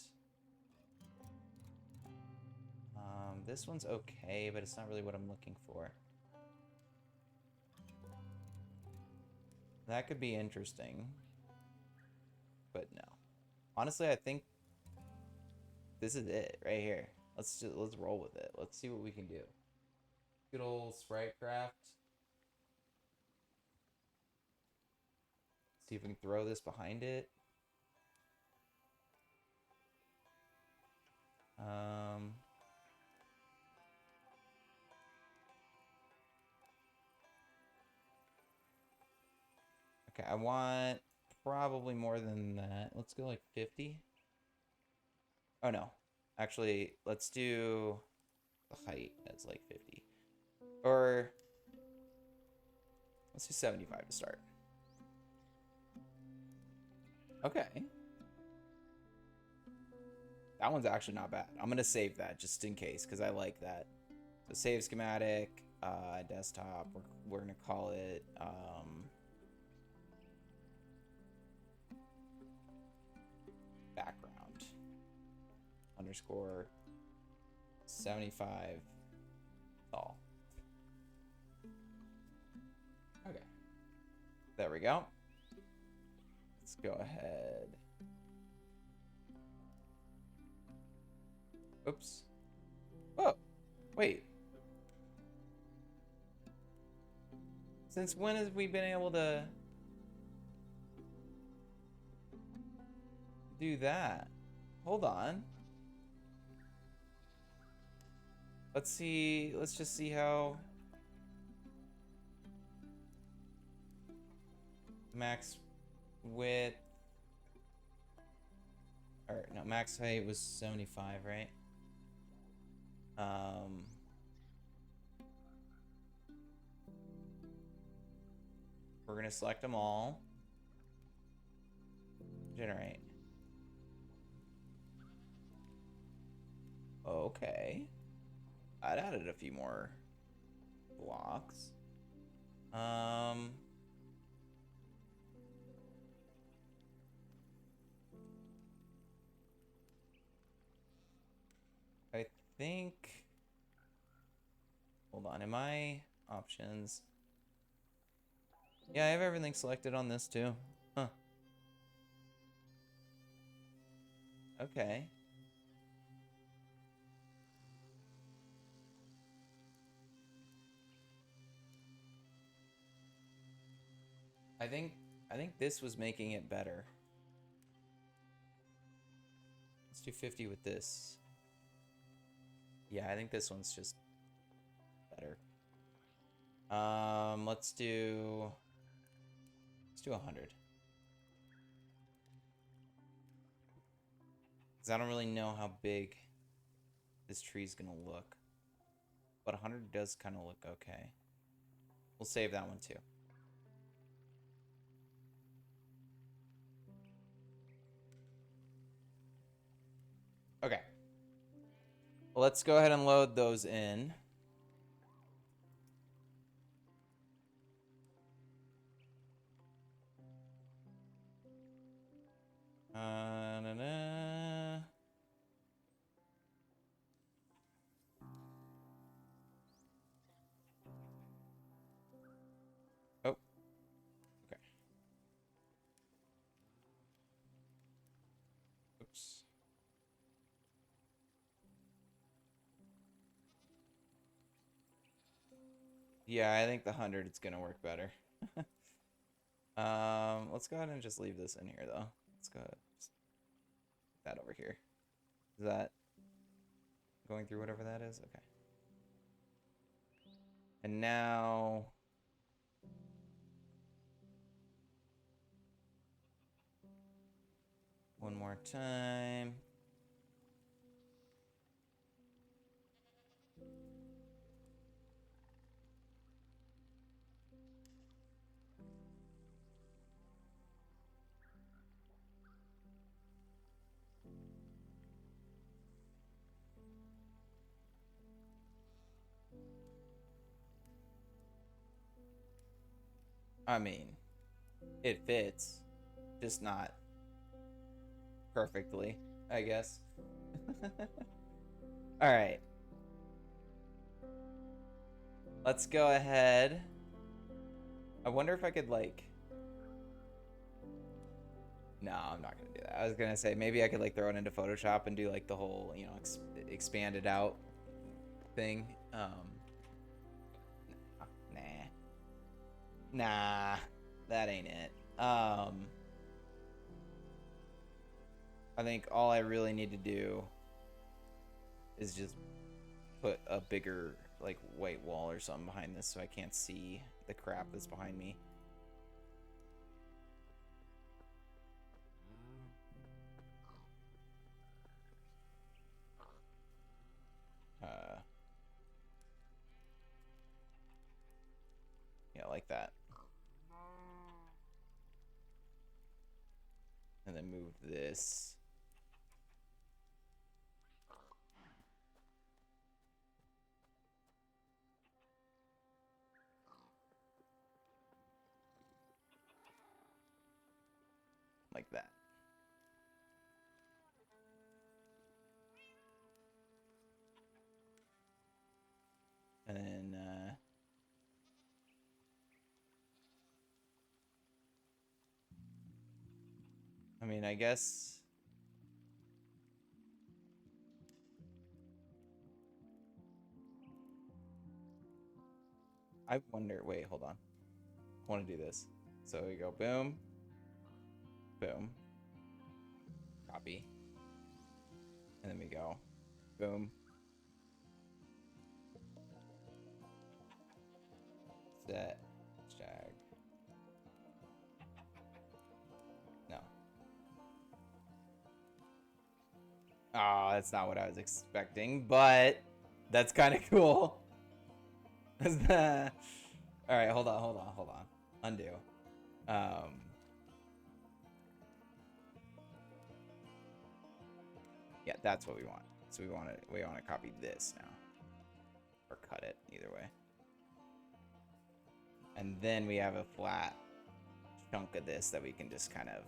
This one's okay, but it's not really what I'm looking for. That could be interesting. But no. Honestly, I think this is it right here. Let's roll with it. Let's see what we can do. Good old sprite craft. See if we can throw this behind it. Okay, I want probably more than that. Let's go like 50. Oh no. Actually, let's do the height as like 50. Or let's do 75 to start. Okay. That one's actually not bad. I'm gonna save that just in case because I like that. So save schematic, desktop. We're gonna call it background underscore 75 tall. Okay. There we go. Let's go ahead. Oops. Oh, wait. Since when have we been able to do that? Hold on. Let's see. Let's just see how max width. Or no, max height was 75, right? We're gonna select them all. Generate. Okay. I'd added a few more blocks. I think. Hold on. In my options. Yeah, I have everything selected on this too. Huh. Okay. I think this was making it better. Let's do 50 with this. Yeah, I think this one's just better. Let's do 100. Because I don't really know how big this tree's gonna look. But 100 does kind of look okay. We'll save that one too. Okay. Well, let's go ahead and load those in. Oh, okay. Oops. Yeah, I think the 100 is gonna work better. Let's go ahead and just leave this in here though. Let's go ahead. Just put that over here. Is that going through whatever that is? Okay. And now one more time. I mean, it fits, just not perfectly, I guess. All right. Let's go ahead. I wonder if I could like. No, I'm not gonna do that. I was gonna say maybe I could like throw it into Photoshop and do like the whole, you know, expanded out thing. Nah, nah, that ain't it. I think all I really need to do is just put a bigger like white wall or something behind this so I can't see the crap that's behind me. like that. And then move this. Like that. And then, I mean, I guess... I wonder, wait, hold on. I want to do this. So we go boom, boom, copy. And then we go boom, set, jag. No. Oh, that's not what I was expecting, but that's kind of cool. All right, hold on. Undo. Yeah, that's what we want. So we want to copy this now, or cut it either way. And then we have a flat chunk of this that we can just kind of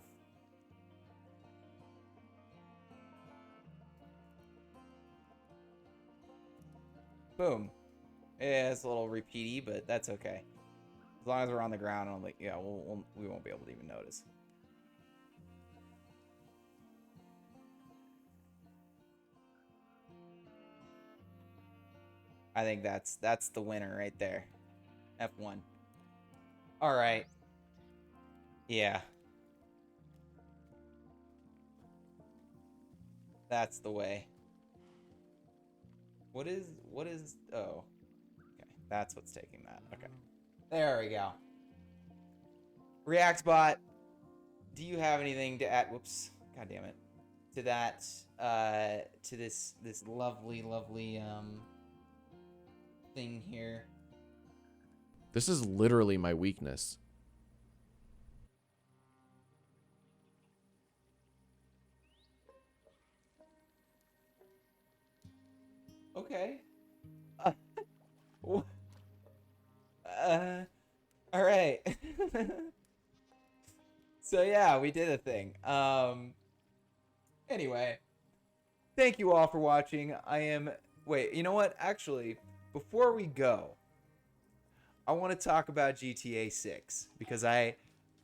boom. Yeah, it's a little repeaty, but that's okay. As long as we're on the ground, I'm like, yeah, we won't be able to even notice. I think that's the winner right there. F1. All right. Yeah. That's the way. What is oh. Okay. That's what's taking that. Okay. There we go. ReactBot, do you have anything to add? Whoops. God damn it. To that to this lovely thing here. This is literally my weakness. Okay. All right. So yeah, we did a thing. Anyway, thank you all for watching. Wait, you know what? Actually, before we go, I want to talk about GTA 6 because I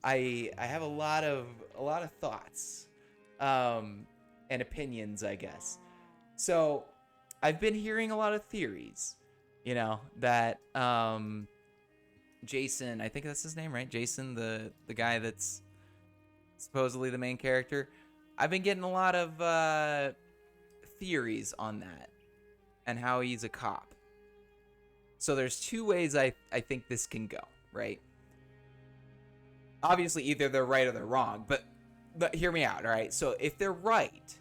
have a lot of thoughts and opinions, I guess. So, I've been hearing a lot of theories, you know, that Jason, I think that's his name, right? Jason, the guy that's supposedly the main character. I've been getting a lot of theories on that and how he's a cop. So there's two ways I think this can go, right? Obviously, either they're right or they're wrong, but hear me out, all right? So if they're right,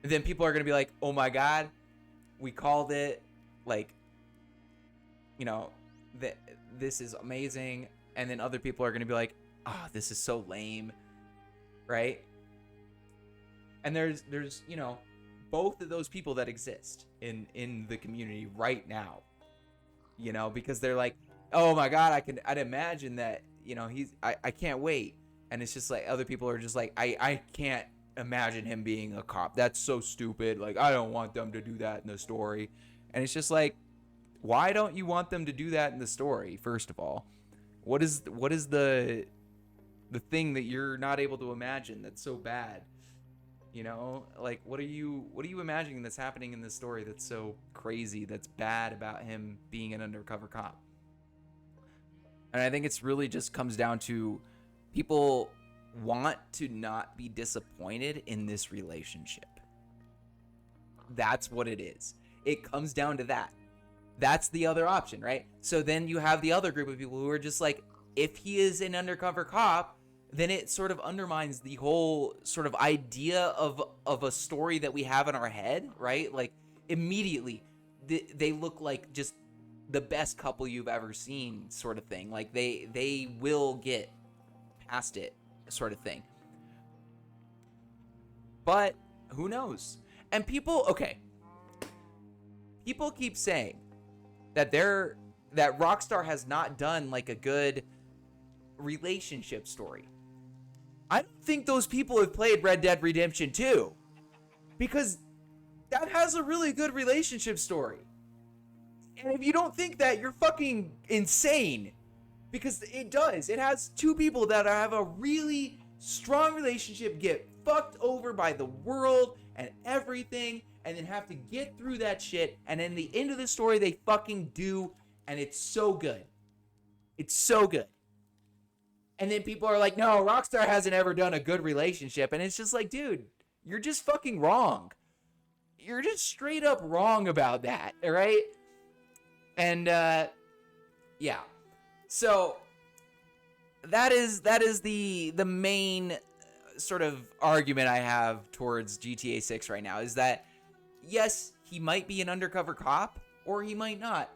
then people are going to be like, oh my God, we called it, like, you know, this is amazing. And then other people are going to be like, oh, this is so lame, right? And there's you know, both of those people that exist in the community right now, you know, because they're like, oh my God, I'd imagine that, you know, I can't wait. And it's just like, other people are just like, I can't imagine him being a cop. That's so stupid. Like, I don't want them to do that in the story. And it's just like, why don't you want them to do that in the story? First of all, what is the thing that you're not able to imagine that's so bad? You know, like, what are you imagining that's happening in this story that's so crazy, that's bad about him being an undercover cop? And I think it's really just comes down to people want to not be disappointed in this relationship. That's what it is. It comes down to that. That's the other option, right? So then you have the other group of people who are just like, if he is an undercover cop, then it sort of undermines the whole sort of idea of a story that we have in our head, right? Like, immediately, they look like just the best couple you've ever seen, sort of thing. Like they will get past it, sort of thing. But who knows? And people keep saying that Rockstar has not done like a good relationship story. I don't think those people have played Red Dead Redemption 2, because that has a really good relationship story. And if you don't think that, you're fucking insane, because it does. It has two people that have a really strong relationship, get fucked over by the world and everything, and then have to get through that shit, and then the end of the story they fucking do, and it's so good. It's so good. And then people are like, no, Rockstar hasn't ever done a good relationship. And it's just like, dude, you're just fucking wrong. You're just straight up wrong about that, all right? And, yeah. So, that is the main sort of argument I have towards GTA 6 right now, is that, yes, he might be an undercover cop, or he might not.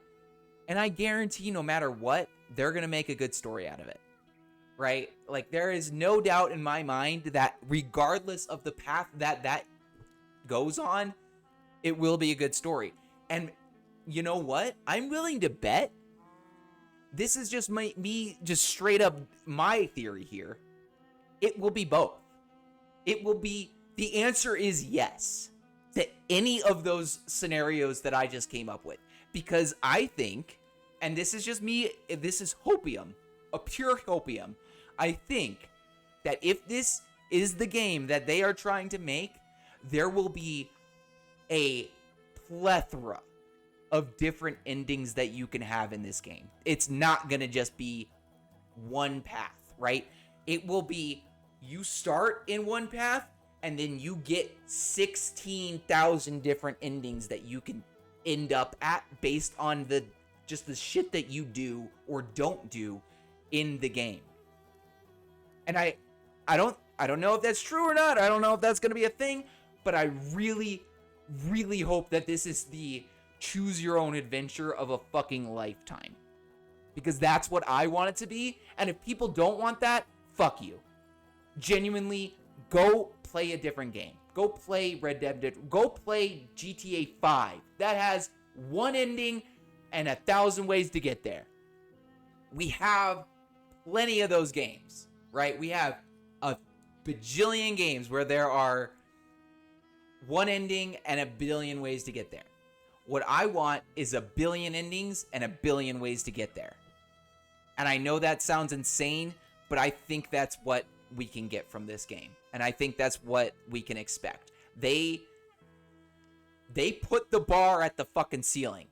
And I guarantee no matter what, they're going to make a good story out of it. Right? Like, there is no doubt in my mind that regardless of the path that goes on, it will be a good story. And you know what? I'm willing to bet, this is just me just straight up my theory here, it will be both. It will be, the answer is yes to any of those scenarios that I just came up with. Because I think, and this is just me, this is hopium, a pure hopium, I think that if this is the game that they are trying to make, there will be a plethora of different endings that you can have in this game. It's not going to just be one path, right? It will be, you start in one path, and then you get 16,000 different endings that you can end up at based on the shit that you do or don't do in the game. And I don't know if that's true or not. I don't know if that's going to be a thing, but I really, really hope that this is the choose your own adventure of a fucking lifetime. Because that's what I want it to be. And if people don't want that, fuck you. Genuinely, go play a different game. Go play Red Dead. Go play GTA 5. That has one ending and 1,000 ways to get there. We have plenty of those games. Right? We have a bajillion games where there are one ending and 1 billion ways to get there. What I want is 1 billion endings and 1 billion ways to get there. And I know that sounds insane, but I think that's what we can get from this game. And I think that's what we can expect. They put the bar at the fucking ceiling.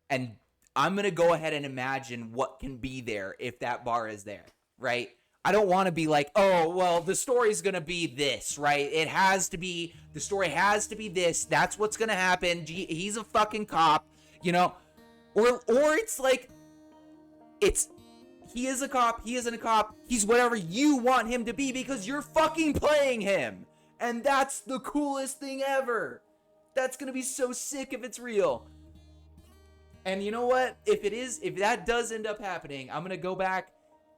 And I'm going to go ahead and imagine what can be there if that bar is there. Right? I don't want to be like, oh, well, the story's going to be this, right? It has to be, the story has to be this. That's what's going to happen. He's a fucking cop, you know? Or it's like, he is a cop, he isn't a cop. He's whatever you want him to be because you're fucking playing him. And that's the coolest thing ever. That's going to be so sick if it's real. And you know what? If that does end up happening, I'm going to go back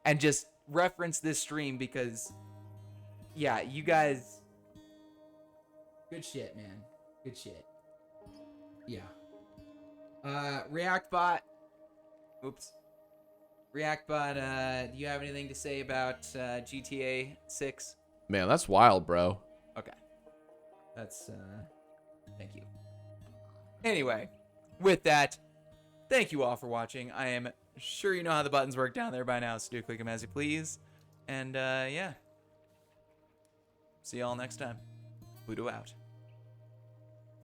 and just reference this stream because, yeah, you guys, good shit, man. Good shit. Yeah. ReactBot. Oops. ReactBot, do you have anything to say about GTA 6? Man, that's wild, bro. Okay. That's, thank you. Anyway, with that, thank you all for watching. I am sure you know how the buttons work down there by now, so do click them as you please. And, yeah. See y'all next time. Pluto out.